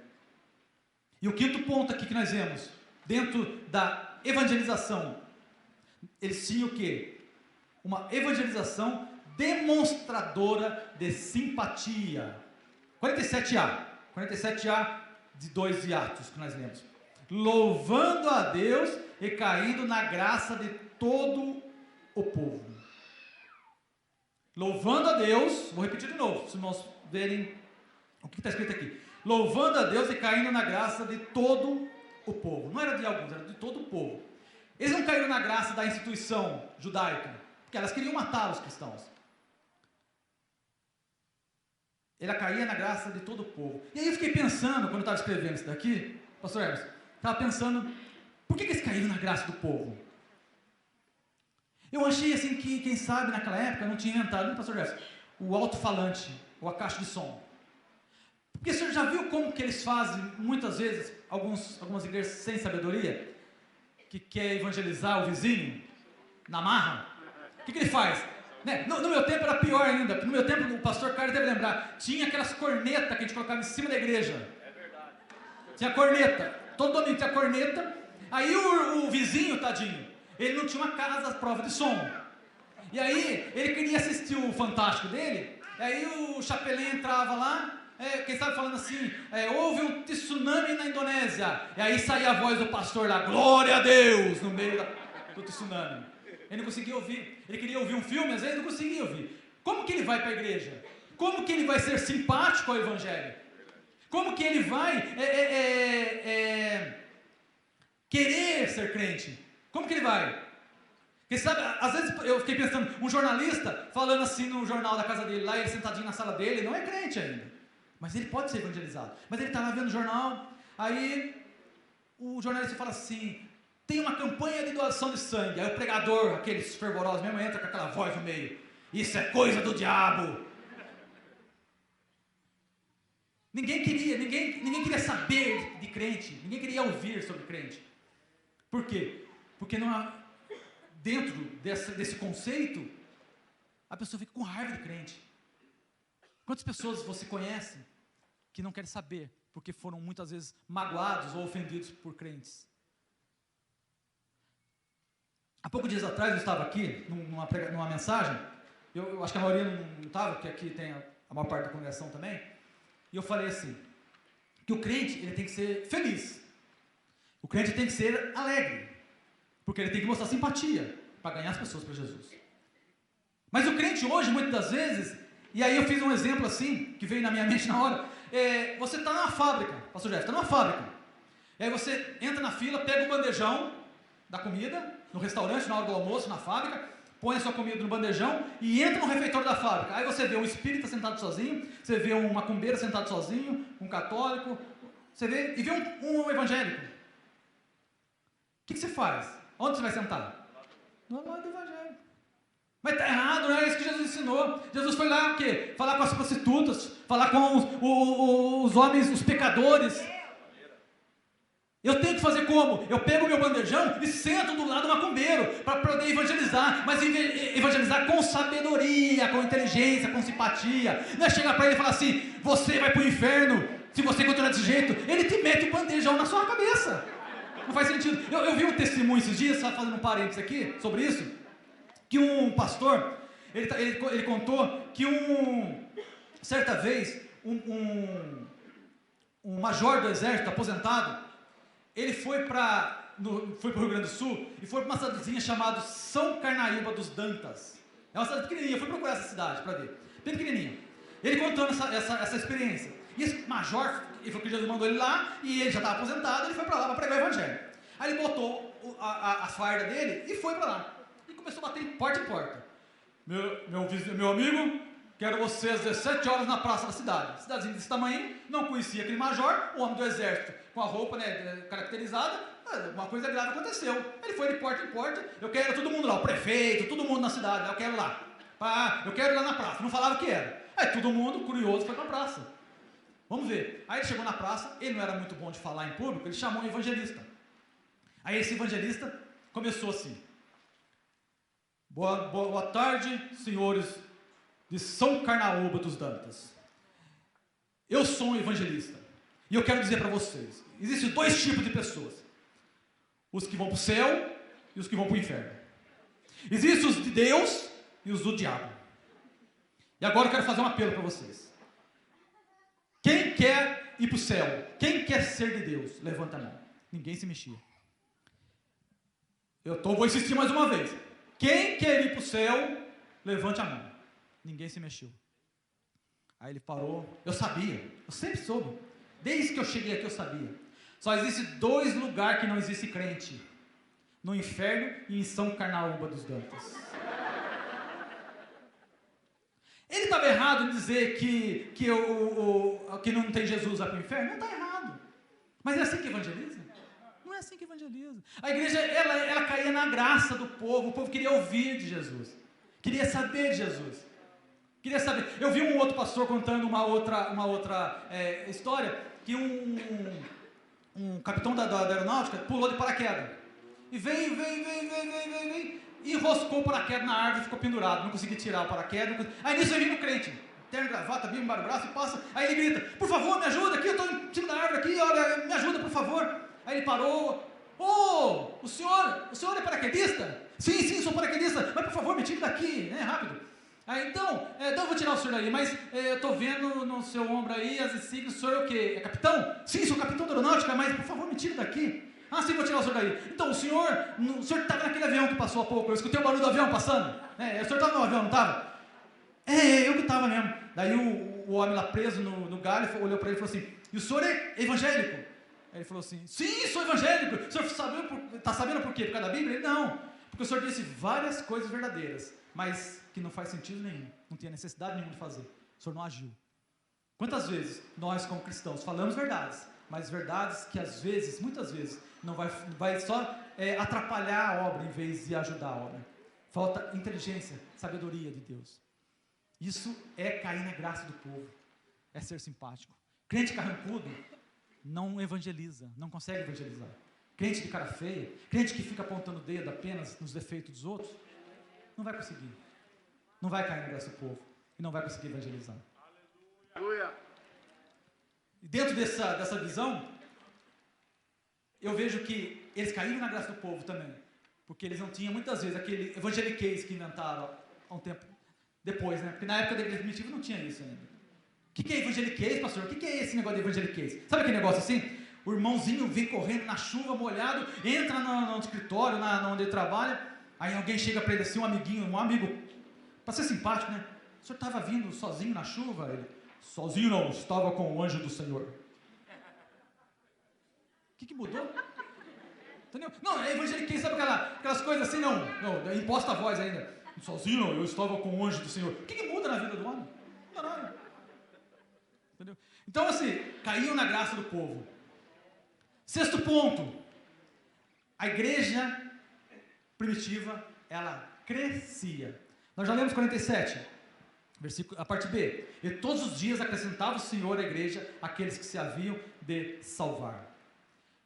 E o quinto ponto aqui que nós vemos, dentro da evangelização, eles tinham o quê? Uma evangelização demonstradora de simpatia. 47A de 2 de Atos, que nós lemos. Louvando a Deus e caindo na graça de todo o povo. Louvando a Deus, vou repetir de novo, para os irmãos verem o que está escrito aqui. Louvando a Deus e caindo na graça de todo o povo. Não era de alguns, era de todo o povo. Eles não caíram na graça da instituição judaica, porque elas queriam matar os cristãos. Ela caía na graça de todo o povo. E aí eu fiquei pensando, quando eu estava escrevendo isso daqui, pastor Hermes, estava pensando, por que eles caíram na graça do povo? Eu achei assim que, quem sabe, naquela época não tinha entrado, pastor Gerson, o alto-falante, ou a caixa de som. Porque o senhor já viu como que eles fazem, muitas vezes, algumas igrejas sem sabedoria, que quer evangelizar o vizinho, na marra? O que ele faz? Né? No meu tempo era pior ainda, porque no meu tempo, o pastor Carlos deve lembrar, tinha aquelas cornetas que a gente colocava em cima da igreja. É verdade. Tinha corneta. Todo domingo tinha corneta, aí o vizinho, tadinho, ele não tinha uma casa à prova de som, E aí, ele queria assistir o Fantástico dele, e aí o Chapelin entrava lá, quem sabe falando assim, houve um tsunami na Indonésia, e aí saía a voz do pastor lá, glória a Deus, no meio do tsunami. Ele não conseguia ouvir, ele queria ouvir um filme, às vezes não conseguia ouvir. Como que ele vai para a igreja? Como que ele vai ser simpático ao Evangelho? Como que ele vai querer ser crente? Como que ele vai? Porque sabe, às vezes eu fiquei pensando, um jornalista falando assim no jornal da casa dele, lá ele sentadinho na sala dele, ele não é crente ainda, mas ele pode ser evangelizado. Mas ele está lá vendo o jornal, aí o jornalista fala assim, tem uma campanha de doação de sangue, aí o pregador, aqueles fervorosos mesmo, entra com aquela voz no meio, isso é coisa do diabo. Ninguém queria saber de crente, ninguém queria ouvir sobre crente. Por quê? Porque não há... Dentro desse conceito, a pessoa fica com raiva de crente. Quantas pessoas você conhece que não querem saber, porque foram muitas vezes magoados ou ofendidos por crentes? Há poucos dias atrás eu estava aqui, numa mensagem, eu acho que a maioria não estava, porque aqui tem a maior parte da congregação também, e eu falei assim, que o crente ele tem que ser feliz, o crente tem que ser alegre, porque ele tem que mostrar simpatia para ganhar as pessoas para Jesus. Mas o crente hoje, muitas das vezes, e aí eu fiz um exemplo assim, que veio na minha mente na hora, você está numa fábrica, pastor Jeff, está numa fábrica, e aí você entra na fila, pega o bandejão da comida, no restaurante, na hora do almoço, na fábrica, põe a sua comida no bandejão e entra no refeitório da fábrica. Aí você vê um espírita sentado sozinho, você vê um macumbeiro sentado sozinho, um católico, você vê um evangélico. O que você faz? Onde você vai sentar? No lado do evangelho. Mas está errado, não é isso que Jesus ensinou. Jesus foi lá o quê? Falar com as prostitutas, falar com os homens, os pecadores. Eu tenho que fazer como? Eu pego o meu bandejão e sento do lado do macumbeiro para poder evangelizar, mas evangelizar com sabedoria, com inteligência, com simpatia. Não é chegar para ele e falar assim, você vai para o inferno se você continuar desse jeito. Ele te mete o bandejão na sua cabeça. Não faz sentido. Eu vi um testemunho esses dias, só fazendo um parênteses aqui, sobre isso, que um pastor, ele contou que certa vez, um major do exército, aposentado, ele foi para o Rio Grande do Sul, e foi para uma cidadezinha chamada São Carnaíba dos Dantas. É uma cidade pequenininha, eu fui procurar essa cidade para ver, bem pequenininha. Ele contando essa experiência. E esse major, ele falou que Jesus mandou ele lá, e ele já estava aposentado, ele foi para lá para pregar o evangelho. Aí ele botou a farda dele e foi para lá. E começou a bater de porta em porta. Meu amigo, quero você às 17 horas na praça da cidade. Cidadezinha desse tamanho, não conhecia aquele major, o homem do exército, com a roupa caracterizada, uma coisa grave aconteceu. Ele foi de porta em porta, eu quero todo mundo lá, o prefeito, todo mundo na cidade, eu quero lá. Eu quero ir lá na praça, não falava o que era. Aí todo mundo, curioso, foi para a praça. Vamos ver. Aí ele chegou na praça, ele não era muito bom de falar em público, ele chamou um evangelista. Aí esse evangelista começou assim, boa tarde, senhores de São Carnaúba dos Dantas. Eu sou um evangelista, e eu quero dizer para vocês, existem dois tipos de pessoas, os que vão para o céu e os que vão para o inferno. Existem os de Deus e os do diabo. E agora eu quero fazer um apelo para vocês. Quem quer ir para o céu? Quem quer ser de Deus? Levanta a mão. Ninguém se mexia. Vou insistir mais uma vez. Quem quer ir para o céu, levante a mão. Ninguém se mexeu. Aí ele parou. Eu sabia, eu sempre soube. Desde que eu cheguei aqui eu sabia. Só existe dois lugares que não existe crente. No inferno e em São Carnaúba dos Dantas. Ele estava errado em dizer que não tem Jesus lá para o inferno? Não está errado. Mas é assim que evangeliza? Não é assim que evangeliza. A igreja, ela caía na graça do povo. O povo queria ouvir de Jesus. Queria saber de Jesus. Queria saber. Eu vi um outro pastor contando uma outra história, que um capitão da aeronáutica pulou de paraquedas. E veio, e enroscou o paraquedas na árvore e ficou pendurado. Não conseguia tirar o paraquedas. Aí nisso vem o crente. Terno, gravata, bimba no braço e passa. Aí ele grita, por favor, me ajuda aqui, eu estou em cima da árvore aqui, olha, me ajuda, por favor. Aí ele parou. O senhor é paraquedista? Sim, sou paraquedista, mas por favor, me tire daqui, né, rápido. Aí, então eu vou tirar o senhor daí, mas eu estou vendo no seu ombro aí as insígnias, o senhor é o quê? É capitão? Sim, sou capitão da aeronáutica, mas por favor, me tire daqui. Ah, sim, vou tirar o senhor daí. Então, o senhor estava naquele avião que passou há pouco, eu escutei o barulho do avião passando. O senhor estava no avião, não estava? Eu que estava mesmo. Daí o homem lá preso no galho olhou para ele e falou assim, e o senhor é evangélico? Aí ele falou assim, sim, sou evangélico. O senhor está sabendo por quê? Por causa da Bíblia? Ele, não, porque o senhor disse várias coisas verdadeiras, mas que não faz sentido nenhum, não tinha necessidade nenhuma de fazer. O senhor não agiu. Quantas vezes nós, como cristãos, falamos verdades, mas verdades que às vezes, muitas vezes, não vai só atrapalhar a obra em vez de ajudar a obra. Falta inteligência, sabedoria de Deus. Isso é cair na graça do povo, é ser simpático. Crente carrancudo não evangeliza, não consegue evangelizar. Crente de cara feia, crente que fica apontando o dedo apenas nos defeitos dos outros, não vai conseguir. Não vai cair na graça do povo e não vai conseguir evangelizar. Aleluia. E dentro dessa visão, eu vejo que eles caíram na graça do povo também, porque eles não tinham muitas vezes aquele evangeliquez que inventaram há um tempo depois, né? Porque na época da igreja primitiva não tinha isso ainda. O que é evangeliquez, pastor? O que é esse negócio de evangeliquez? Sabe aquele negócio assim? O irmãozinho vem correndo na chuva, molhado, entra no escritório, onde ele trabalha, aí alguém chega para ele assim, um amigo, para ser simpático, né? O senhor estava vindo sozinho na chuva? Ele, sozinho não, estava com o anjo do Senhor. O que mudou? Entendeu? Não, é evangeliquez, sabe aquelas coisas assim, não, imposta a voz ainda. Sozinho não, eu estava com o anjo do Senhor. O que muda na vida do homem? Não muda nada. Entendeu? Então assim, caíam na graça do povo. Sexto ponto, a igreja primitiva, ela crescia. Nós já lemos 47, versículo, a parte B. E todos os dias acrescentava o Senhor à igreja aqueles que se haviam de salvar.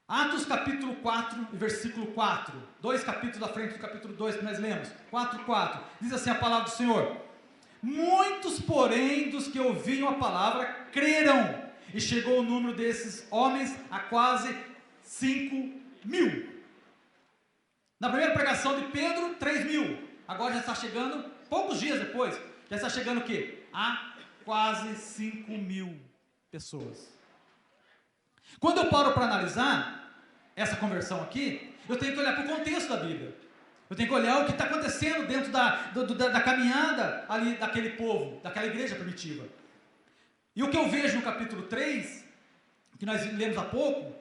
Atos capítulo 4, versículo 4. 2 capítulos à frente do capítulo 2 que nós lemos. 4:4. Diz assim a palavra do Senhor. Muitos, porém, dos que ouviam a palavra, creram. E chegou o número desses homens a quase 5.000. Na primeira pregação de Pedro, 3.000. Agora já está chegando, poucos dias depois, já está chegando o quê? A quase 5.000 pessoas. Quando eu paro para analisar essa conversão aqui, eu tenho que olhar para o contexto da Bíblia. Eu tenho que olhar o que está acontecendo dentro da caminhada ali daquele povo, daquela igreja primitiva. E o que eu vejo no capítulo 3, que nós lemos há pouco,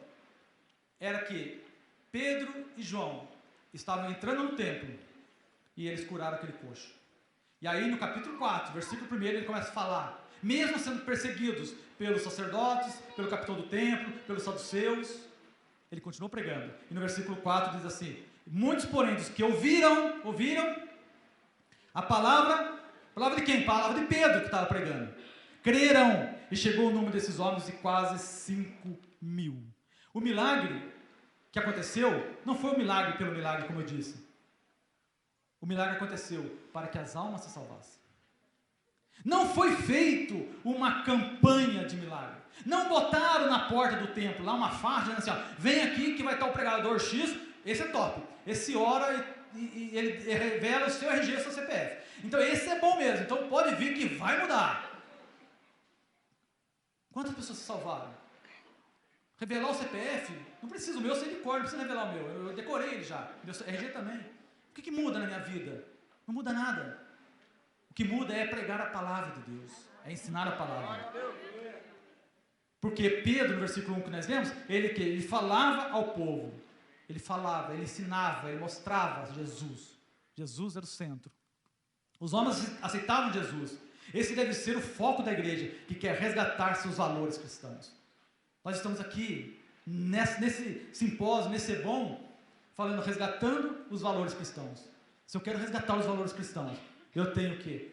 era que Pedro e João estavam entrando no templo e eles curaram aquele coxo. E aí no capítulo 4, versículo 1, ele começa a falar, mesmo sendo perseguidos pelos sacerdotes, pelo capitão do templo, pelos saduceus, ele continuou pregando. E no versículo 4 diz assim, muitos, porém, dos que ouviram a palavra de quem? A palavra de Pedro que estava pregando. Creram, e chegou o número desses homens de quase 5.000. O milagre que aconteceu, não foi um milagre pelo milagre, como eu disse. O milagre aconteceu para que as almas se salvassem. Não foi feito uma campanha de milagre. Não botaram na porta do templo lá uma faixa, dizendo assim, ó, vem aqui que vai estar o pregador X, esse é top. Esse ora e ele revela o seu RG e o seu CPF. Então esse é bom mesmo, então pode vir que vai mudar. Quantas pessoas se salvaram? Revelar o CPF? Não precisa, o meu eu sei de cor, não precisa revelar o meu. Eu decorei ele já, meu RG também. O que muda na minha vida? Não muda nada. O que muda é pregar a palavra de Deus, é ensinar a palavra. Porque Pedro, no versículo 1 que nós lemos, ele falava ao povo, ele falava, ele ensinava, ele mostrava Jesus. Jesus era o centro. Os homens aceitavam Jesus. Esse deve ser o foco da igreja, que quer resgatar seus valores cristãos. Nós estamos aqui, nesse simpósio, nesse bom, falando, resgatando os valores cristãos. Se eu quero resgatar os valores cristãos, eu tenho que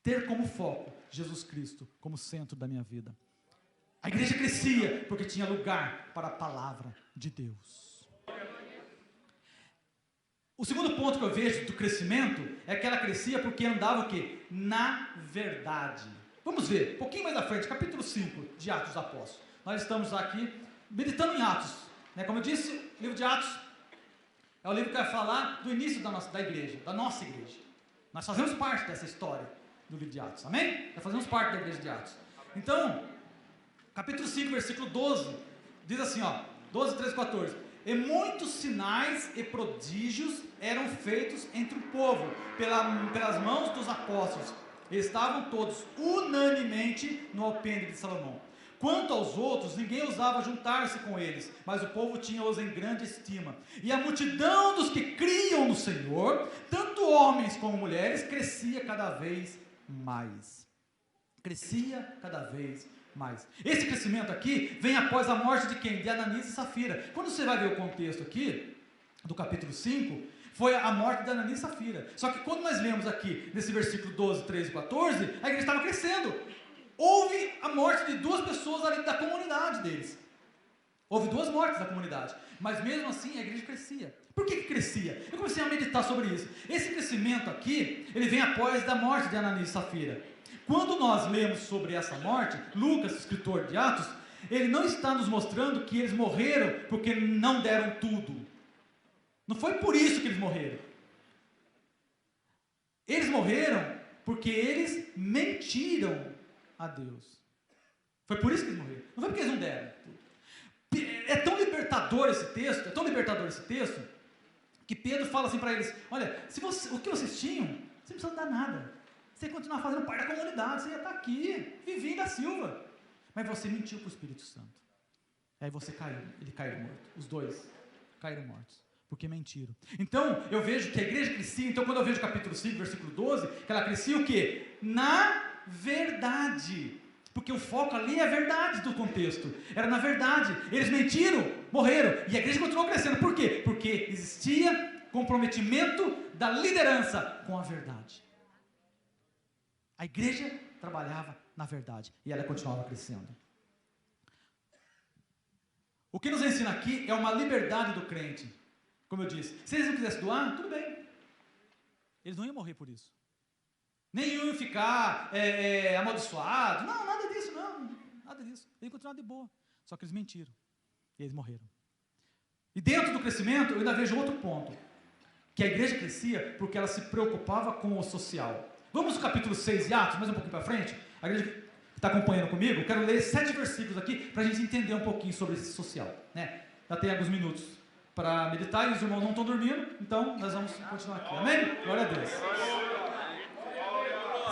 ter como foco Jesus Cristo como centro da minha vida. A igreja crescia porque tinha lugar para a palavra de Deus. O segundo ponto que eu vejo do crescimento é que ela crescia porque andava o quê? Na verdade. Vamos ver, um pouquinho mais à frente, capítulo 5 de Atos dos Apóstolos. Nós estamos aqui meditando em Atos. Como eu disse, livro de Atos É o livro que vai falar do início da nossa igreja. Nós fazemos parte dessa história do livro de Atos, amém? Nós fazemos parte da igreja de Atos. Então, capítulo 5, versículo 12, diz assim, 12, 13, 14. E muitos sinais e prodígios eram feitos entre o povo, pelas mãos dos apóstolos. E estavam todos unanimemente no alpendre de Salomão. Quanto aos outros, ninguém ousava juntar-se com eles, mas o povo tinha-os em grande estima. E a multidão dos que criam no Senhor, tanto homens como mulheres, crescia cada vez mais. Crescia cada vez mais. Esse crescimento aqui vem após a morte de quem? De Ananias e Safira. Quando você vai ver o contexto aqui, do capítulo 5, foi a morte de Ananias e Safira. Só que quando nós lemos aqui, nesse versículo 12, 13 e 14, a igreja estava crescendo. Houve a morte de 2 pessoas ali da comunidade deles. Houve 2 mortes da comunidade. Mas mesmo assim a igreja crescia. Por que crescia? Eu comecei a meditar sobre isso. Esse crescimento aqui, ele vem após da morte de Ananias e Safira. Quando nós lemos sobre essa morte, Lucas, escritor de Atos, ele não está nos mostrando que eles morreram porque não deram tudo. Não foi por isso que eles morreram. Eles morreram porque eles mentiram a Deus. Foi por isso que eles morreram. Não foi porque eles não deram. É tão libertador esse texto, que Pedro fala assim para eles: olha, o que vocês tinham, você não precisa dar nada. Você ia continuar fazendo parte da comunidade, você ia estar aqui, vivinho da Silva. Mas você mentiu para o Espírito Santo. Aí você caiu, ele caiu morto. Os 2 caíram mortos, porque mentiram. Então, eu vejo que a igreja crescia. Então, quando eu vejo capítulo 5, versículo 12, que ela crescia o quê? Na verdade, porque o foco ali é a verdade do contexto, era na verdade. Eles mentiram, morreram, e a igreja continuou crescendo. Por quê? Porque existia comprometimento da liderança com a verdade. A igreja trabalhava na verdade, e ela continuava crescendo. O que nos ensina aqui é uma liberdade do crente. Como eu disse, se eles não quisessem doar, tudo bem, eles não iam morrer por isso. Nem iam ficar amaldiçoados. Não, nada disso, nada disso. Eles continuaram de boa. Só que eles mentiram. E eles morreram. E dentro do crescimento, eu ainda vejo outro ponto. Que a igreja crescia porque ela se preocupava com o social. Vamos no capítulo 6 de Atos, mais um pouquinho para frente. A igreja que está acompanhando comigo, eu quero ler 7 versículos aqui para a gente entender um pouquinho sobre esse social. Já tem alguns minutos para meditar e os irmãos não estão dormindo, então nós vamos continuar aqui. Amém? Glória a Deus.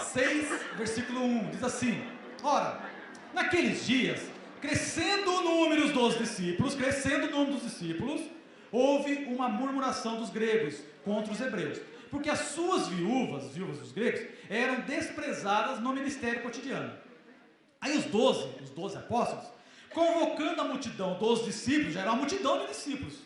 6, versículo 1, diz assim: ora, naqueles dias, crescendo o número dos discípulos, houve uma murmuração dos gregos contra os hebreus, porque as suas viúvas dos gregos, eram desprezadas no ministério cotidiano. Aí os 12 apóstolos, convocando a multidão dos discípulos, já era uma multidão de discípulos,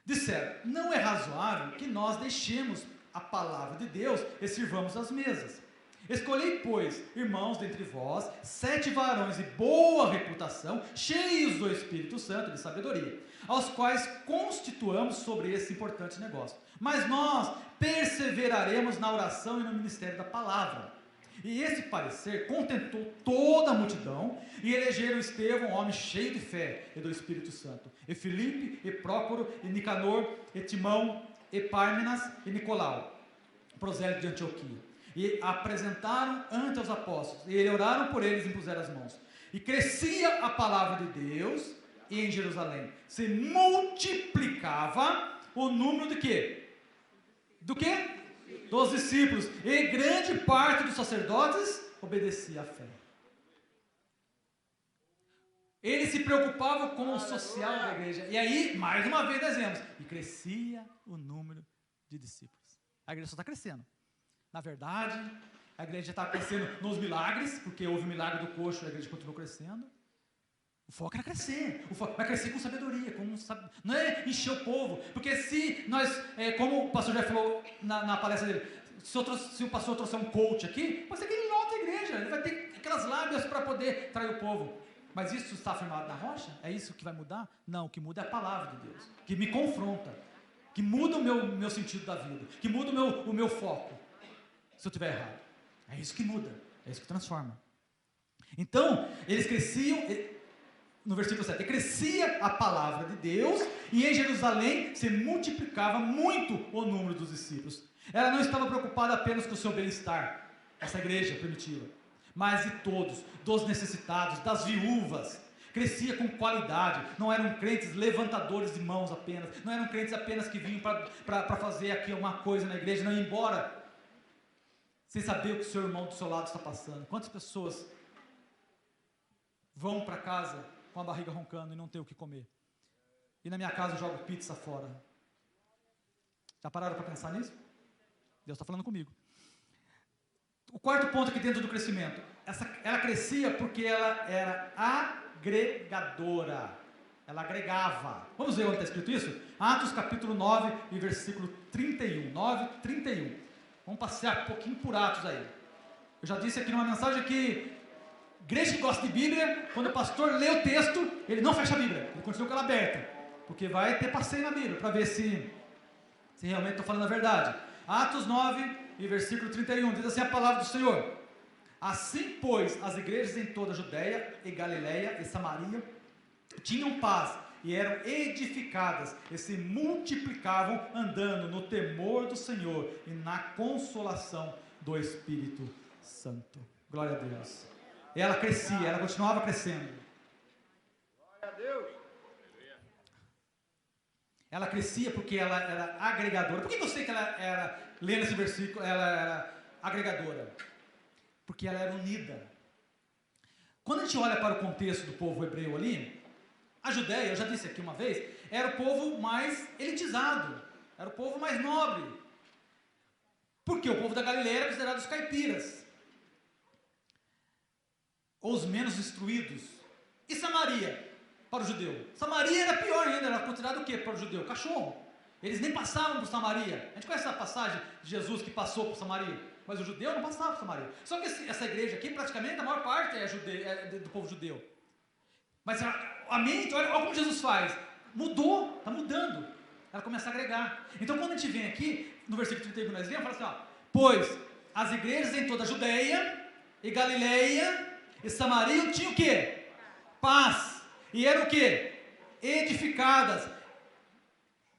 disseram: não é razoável que nós deixemos a palavra de Deus e sirvamos as mesas. Escolhei, pois, irmãos dentre vós, 7 varões de boa reputação, cheios do Espírito Santo e de sabedoria, aos quais constituamos sobre esse importante negócio. Mas nós perseveraremos na oração e no ministério da palavra. E esse parecer contentou toda a multidão, e elegeram Estevão, homem cheio de fé e do Espírito Santo, e Filipe, e Prócoro, e Nicanor, e Timão, e Pármenas, e Nicolau, prosélito de Antioquia. E apresentaram ante os apóstolos, e oraram por eles e impuseram as mãos. E crescia a palavra de Deus, e em Jerusalém se multiplicava o número de quê? Do quê? Dos discípulos, e grande parte dos sacerdotes obedecia à fé. Eles se preocupavam com o social da igreja. E aí, mais uma vez, nós vemos, e crescia o número de discípulos. A igreja só está crescendo. Na verdade, a igreja está crescendo nos milagres, porque houve o milagre do coxo, a igreja continuou crescendo. O foco era crescer, vai crescer com sabedoria, não é encher o povo, porque se nós, como o pastor já falou na palestra dele, se o pastor trouxer um coach aqui, pode ser que ele lota a igreja, ele vai ter aquelas lábias para poder trair o povo. Mas isso está firmado na rocha? É isso que vai mudar? Não, o que muda é a palavra de Deus, que me confronta, que muda o meu sentido da vida, que muda o meu foco, se eu estiver errado. É isso que muda, é isso que transforma. Então, eles cresciam no versículo 7, crescia a palavra de Deus, e em Jerusalém se multiplicava muito o número dos discípulos. Ela não estava preocupada apenas com o seu bem-estar, essa igreja primitiva, mas de todos, dos necessitados, das viúvas. Crescia com qualidade, não eram crentes levantadores de mãos apenas, não eram crentes apenas que vinham para fazer aqui alguma coisa na igreja, não ir embora sem saber o que o seu irmão do seu lado está passando. Quantas pessoas vão para casa com a barriga roncando e não tem o que comer? E na minha casa eu jogo pizza fora. Já pararam para pensar nisso? Deus está falando comigo. O quarto ponto aqui dentro do crescimento, ela crescia porque ela era agregadora, ela agregava. Vamos ver onde está escrito isso? Atos capítulo 9 e versículo 31, 9, 31. Vamos passear um pouquinho por Atos aí. Eu já disse aqui numa mensagem que igreja que gosta de Bíblia, quando o pastor lê o texto, ele não fecha a Bíblia, ele continua com ela aberta, porque vai ter passeio na Bíblia, para ver se realmente estou falando a verdade. Atos 9 e versículo 31, diz assim a palavra do Senhor: assim, pois, as igrejas em toda a Judéia e Galiléia e Samaria tinham paz e eram edificadas e se multiplicavam, andando no temor do Senhor e na consolação do Espírito Santo. Glória a Deus. Ela crescia, ela continuava crescendo. Glória a Deus. Ela crescia porque ela era agregadora. Por que eu sei que ela era, lendo esse versículo, ela era agregadora? Porque ela era unida. Quando a gente olha para o contexto do povo hebreu ali, a Judéia, eu já disse aqui uma vez, era o povo mais elitizado, era o povo mais nobre. Porque o povo da Galileia era considerado os caipiras, ou os menos instruídos. E Samaria, para o judeu? Samaria era pior ainda, era considerado o que para o judeu? Cachorro. Eles nem passavam por Samaria. A gente conhece a passagem de Jesus que passou por Samaria, mas o judeu não passava por Samaria. Só que essa igreja aqui, praticamente, a maior parte é do povo judeu. Mas a mente, olha como Jesus faz. Mudou, está mudando. Ela começa a agregar. Então, quando a gente vem aqui, no versículo 31 que nós lemos, fala assim, ó, pois as igrejas em toda a Judéia e Galileia e Samaria tinham o quê? Paz. E eram o quê? Edificadas.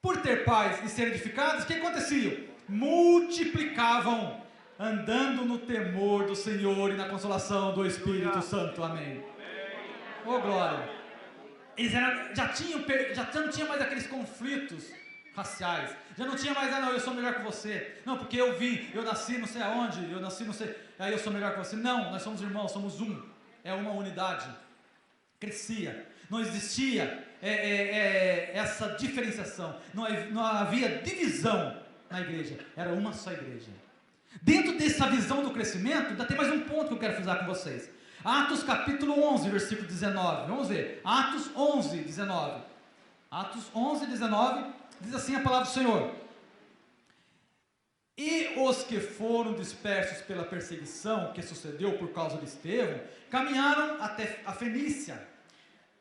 Por ter paz e ser edificadas, o que acontecia? Multiplicavam, andando no temor do Senhor e na consolação do Espírito Santo. Amém. Oh, glória. Eles já não tinha mais aqueles conflitos raciais. Já não tinha mais, não, eu sou melhor que você. Não, porque eu nasci não sei aonde, eu nasci não sei, aí eu sou melhor que você. Não, nós somos irmãos, somos um. É uma unidade. Crescia. Não existia essa diferenciação. Não havia divisão na igreja. Era uma só igreja. Dentro dessa visão do crescimento, ainda tem mais um ponto que eu quero frisar com vocês. Atos capítulo 11, versículo 19. Vamos ver. Atos 11, 19. Atos 11, 19. Diz assim a palavra do Senhor: e os que foram dispersos pela perseguição que sucedeu por causa de Estevão, caminharam até a Fenícia,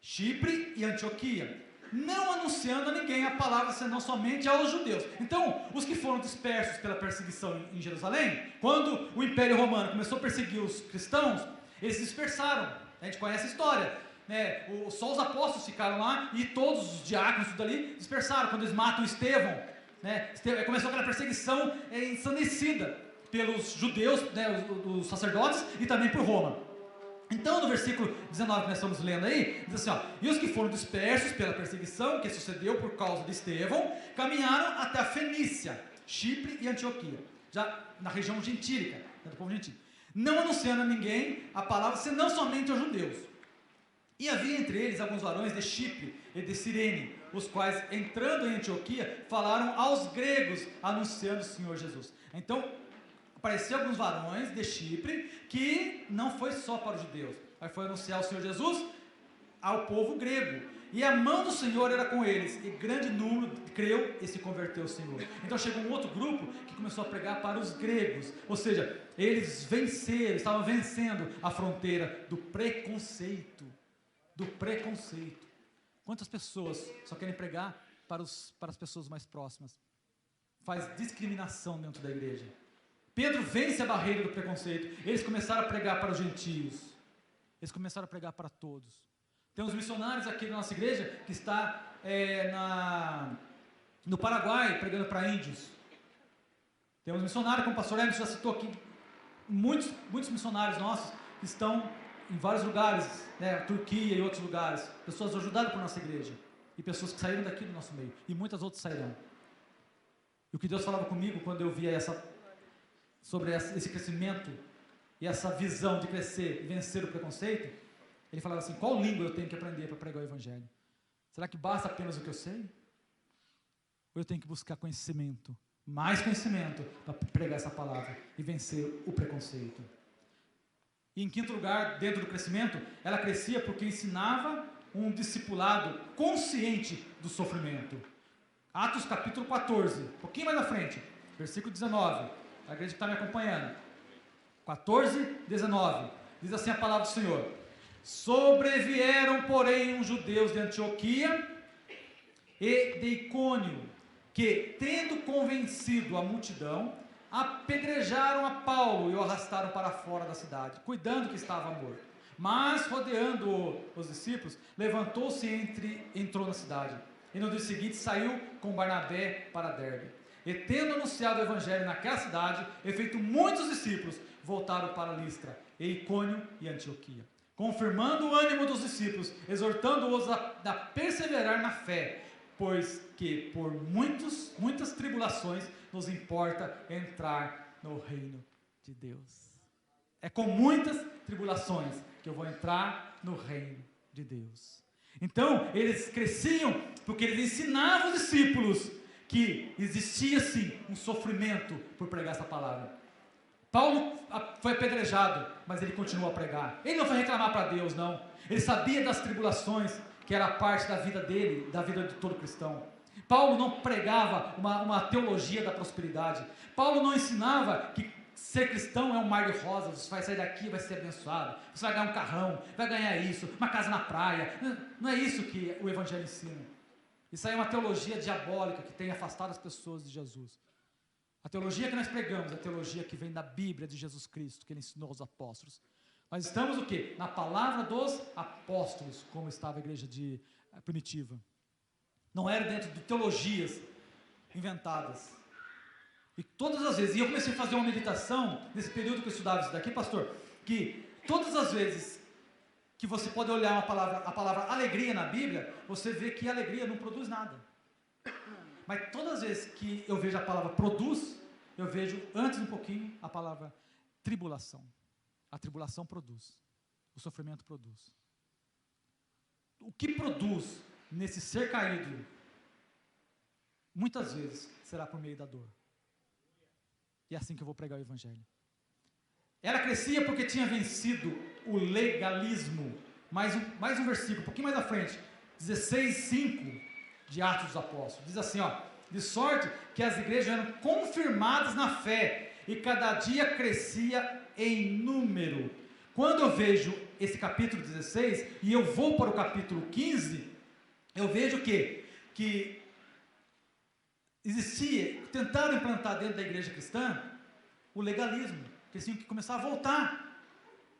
Chipre e Antioquia, não anunciando a ninguém a palavra, senão somente aos judeus. Então, os que foram dispersos pela perseguição em Jerusalém, quando o Império Romano começou a perseguir os cristãos, eles se dispersaram. A gente conhece a história, né? Só os apóstolos ficaram lá e todos os diáconos tudo ali dispersaram. Quando eles matam Estevão, né? Começou aquela perseguição ensandecida pelos judeus, né? os sacerdotes, e também por Roma. Então, no versículo 19 que nós estamos lendo aí, diz assim, ó, e os que foram dispersos pela perseguição que sucedeu por causa de Estevão, caminharam até a Fenícia, Chipre e Antioquia, já na região gentílica, do povo gentílico, não anunciando a ninguém a palavra, senão somente aos judeus. E havia entre eles alguns varões de Chipre e de Cirene, os quais, entrando em Antioquia, falaram aos gregos, anunciando o Senhor Jesus. Então, apareceram alguns varões de Chipre, que não foi só para os judeus, mas foi anunciar o Senhor Jesus ao povo grego. E a mão do Senhor era com eles, e grande número creu e se converteu ao Senhor. Então chegou um outro grupo que começou a pregar para os gregos, ou seja, eles venceram, estavam vencendo a fronteira do preconceito. Do preconceito. Quantas pessoas só querem pregar para as pessoas mais próximas? Faz discriminação dentro da igreja. Pedro vence a barreira do preconceito. Eles começaram a pregar para os gentios. Eles começaram a pregar para todos. Temos missionários aqui na nossa igreja que está no Paraguai pregando para índios. Temos missionários, como o pastor Emerson já citou aqui, muitos missionários nossos que estão em vários lugares, né, Turquia e outros lugares, pessoas ajudadas por nossa igreja, e pessoas que saíram daqui do nosso meio, e muitas outras sairão. E o que Deus falava comigo quando eu via sobre esse crescimento, e essa visão de crescer e vencer o preconceito, Ele falava assim: qual língua eu tenho que aprender para pregar o Evangelho? Será que basta apenas o que eu sei? Ou eu tenho que buscar conhecimento, mais conhecimento, para pregar essa palavra e vencer o preconceito? E em quinto lugar, dentro do crescimento, ela crescia porque ensinava um discipulado consciente do sofrimento. Atos capítulo 14, um pouquinho mais na frente, versículo 19, a igreja que está me acompanhando, 14, 19, diz assim a palavra do Senhor: sobrevieram, porém, uns judeus de Antioquia e de Icônio, que, tendo convencido a multidão, apedrejaram a Paulo e o arrastaram para fora da cidade, cuidando que estava morto. Mas, rodeando os discípulos, levantou-se e entrou na cidade. E no dia seguinte saiu com Barnabé para Derbe. E tendo anunciado o evangelho naquela cidade, e feito muitos discípulos, voltaram para Listra, e Icônio e Antioquia, confirmando o ânimo dos discípulos, exortando-os a perseverar na fé, pois que por muitas tribulações nos importa entrar no reino de Deus. É com muitas tribulações que eu vou entrar no reino de Deus. Então, eles cresciam porque eles ensinavam os discípulos que existia sim um sofrimento por pregar essa palavra. Paulo foi apedrejado, mas ele continuou a pregar. Ele não foi reclamar para Deus, não. Ele sabia das tribulações, que era parte da vida dele, da vida de todo cristão. Paulo não pregava uma teologia da prosperidade. Paulo não ensinava que ser cristão é um mar de rosas, você vai sair daqui e vai ser abençoado, você vai ganhar um carrão, vai ganhar isso, uma casa na praia. Não é isso que o evangelho ensina. Isso aí é uma teologia diabólica que tem afastado as pessoas de Jesus. A teologia que nós pregamos é a teologia que vem da Bíblia de Jesus Cristo, que ele ensinou aos apóstolos. Nós estamos o quê? Na palavra dos apóstolos, como estava a igreja primitiva. Não era dentro de teologias inventadas. E todas as vezes, e eu comecei a fazer uma meditação nesse período que eu estudava isso daqui, pastor, que todas as vezes que você pode olhar a palavra alegria na Bíblia, você vê que alegria não produz nada. Mas todas as vezes que eu vejo a palavra produz, eu vejo antes um pouquinho a palavra tribulação. A tribulação produz, o sofrimento produz. O que produz nesse ser caído, muitas vezes será por meio da dor. E é assim que eu vou pregar o evangelho. Ela crescia porque tinha vencido o legalismo. Mais um versículo, um pouquinho mais à frente, 16:5 de Atos dos Apóstolos. Diz assim, ó: de sorte que as igrejas eram confirmadas na fé, e cada dia crescia em número. Quando eu vejo esse capítulo 16, e eu vou para o capítulo 15, eu vejo que existia, tentaram implantar dentro da igreja cristã o legalismo, que eles tinham que começar a voltar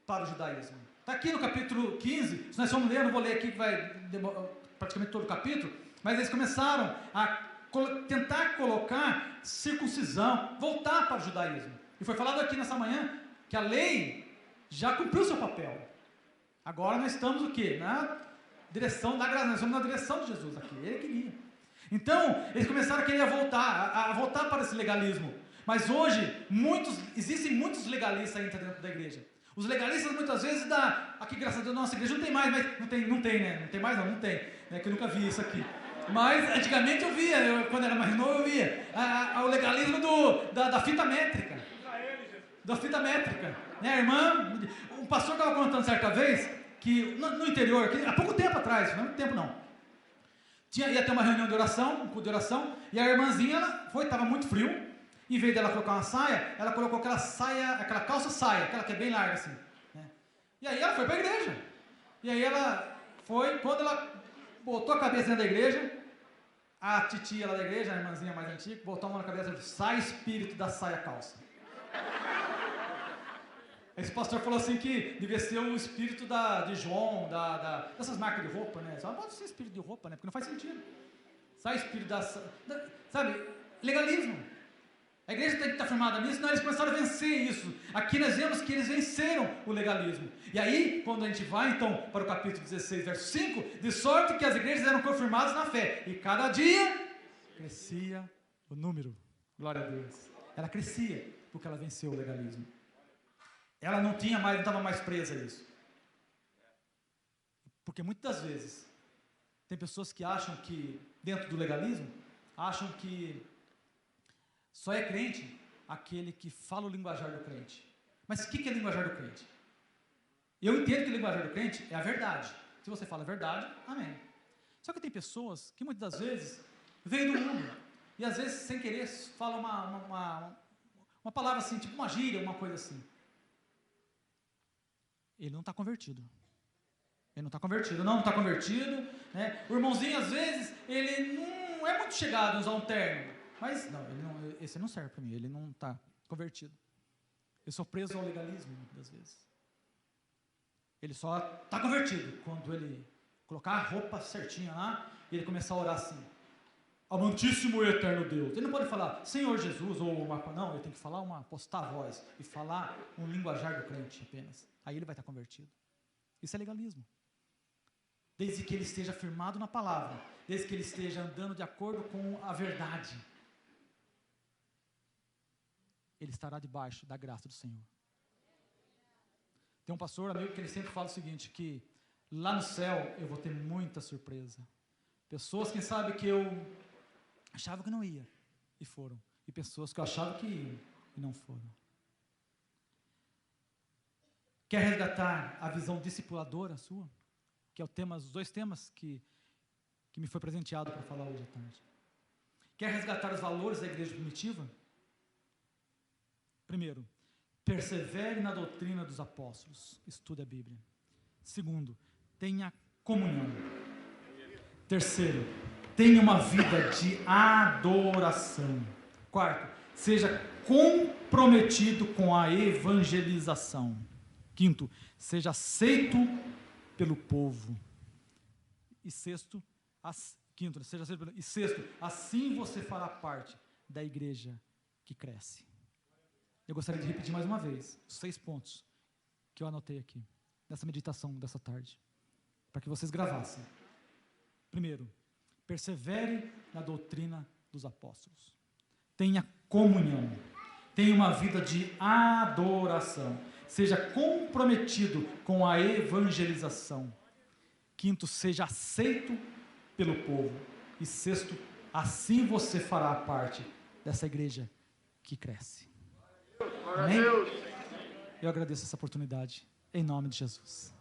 para o judaísmo. Está aqui no capítulo 15, se nós formos ler, eu não vou ler aqui que vai demorar praticamente todo o capítulo, mas eles começaram a tentar colocar circuncisão, voltar para o judaísmo. E foi falado aqui nessa manhã que a lei já cumpriu seu papel. Agora nós estamos o quê? Na direção da graça, nós estamos na direção de Jesus aqui, ele que guia. Então, eles começaram a querer voltar para esse legalismo. Mas hoje, existem muitos legalistas ainda dentro da igreja. Os legalistas muitas vezes aqui, graças a Deus, nossa igreja não tem mais, mas não tem, né? Não tem mais não, não tem. Né? Que eu nunca vi isso aqui. Mas antigamente eu via, quando era mais novo eu via. O legalismo da fita métrica. Da fita métrica. Né, a irmã, um pastor estava contando certa vez que no interior, há pouco tempo atrás, não é muito tempo não. Ia ter uma reunião de oração, um culto de oração, e a irmãzinha, estava muito frio, em vez dela colocar uma saia, ela colocou aquela calça saia, aquela que é bem larga assim. Né? E aí ela foi para a igreja. E aí ela foi, quando ela botou a cabeça dentro da igreja, a titia lá da igreja, a irmãzinha mais antiga, botou a mão na cabeça e disse: sai espírito da saia calça. Esse pastor falou assim que devia ser o espírito de João, dessas marcas de roupa, né? Só pode ser espírito de roupa, né? Porque não faz sentido. Sai espírito sabe, legalismo. A igreja tem que estar firmada nisso, senão eles começaram a vencer isso. Aqui nós vemos que eles venceram o legalismo. E aí, quando a gente vai então para o capítulo 16, verso 5, de sorte que as igrejas eram confirmadas na fé, e cada dia crescia o número. Glória a Deus. Ela crescia, porque ela venceu o legalismo. Ela não estava mais presa a isso. Porque muitas das vezes, tem pessoas que acham que, dentro do legalismo, acham que só é crente aquele que fala o linguajar do crente. Mas o que é linguajar do crente? Eu entendo que o linguajar do crente é a verdade. Se você fala a verdade, amém. Só que tem pessoas que muitas das vezes veem do mundo e às vezes sem querer falam uma palavra assim, tipo uma gíria, uma coisa assim. Ele não está convertido. Ele não está convertido, né? O irmãozinho, às vezes, ele não é muito chegado a usar um terno. Mas, esse não serve para mim, ele não está convertido. Eu sou preso ao legalismo, muitas das vezes. Ele só está convertido quando ele colocar a roupa certinha lá e ele começar a orar assim: amantíssimo e eterno Deus. Ele não pode falar Senhor Jesus ou não, ele tem que falar postar a voz e falar um linguajar do crente apenas. Aí ele vai estar convertido. Isso é legalismo. Desde que ele esteja firmado na palavra, desde que ele esteja andando de acordo com a verdade, ele estará debaixo da graça do Senhor. Tem um pastor amigo que ele sempre fala o seguinte, que lá no céu eu vou ter muita surpresa. Pessoas, quem sabe, que eu achava que não ia, e foram. E pessoas que eu achava que iam, e não foram. Quer resgatar a visão discipuladora sua? Que é os dois temas que me foi presenteado para falar hoje à tarde. Quer resgatar os valores da igreja primitiva? Primeiro, persevere na doutrina dos apóstolos. Estude a Bíblia. Segundo, tenha comunhão. Terceiro, tenha uma vida de adoração. Quarto, seja comprometido com a evangelização. Quinto, seja aceito pelo povo. E sexto, assim você fará parte da igreja que cresce. Eu gostaria de repetir mais uma vez os 6 pontos que eu anotei aqui, nessa meditação dessa tarde, para que vocês gravassem. Primeiro, persevere na doutrina dos apóstolos. Tenha comunhão. Tenha uma vida de adoração. Seja comprometido com a evangelização. Quinto, seja aceito pelo povo. E sexto, assim você fará parte dessa igreja que cresce. Amém? Eu agradeço essa oportunidade, em nome de Jesus.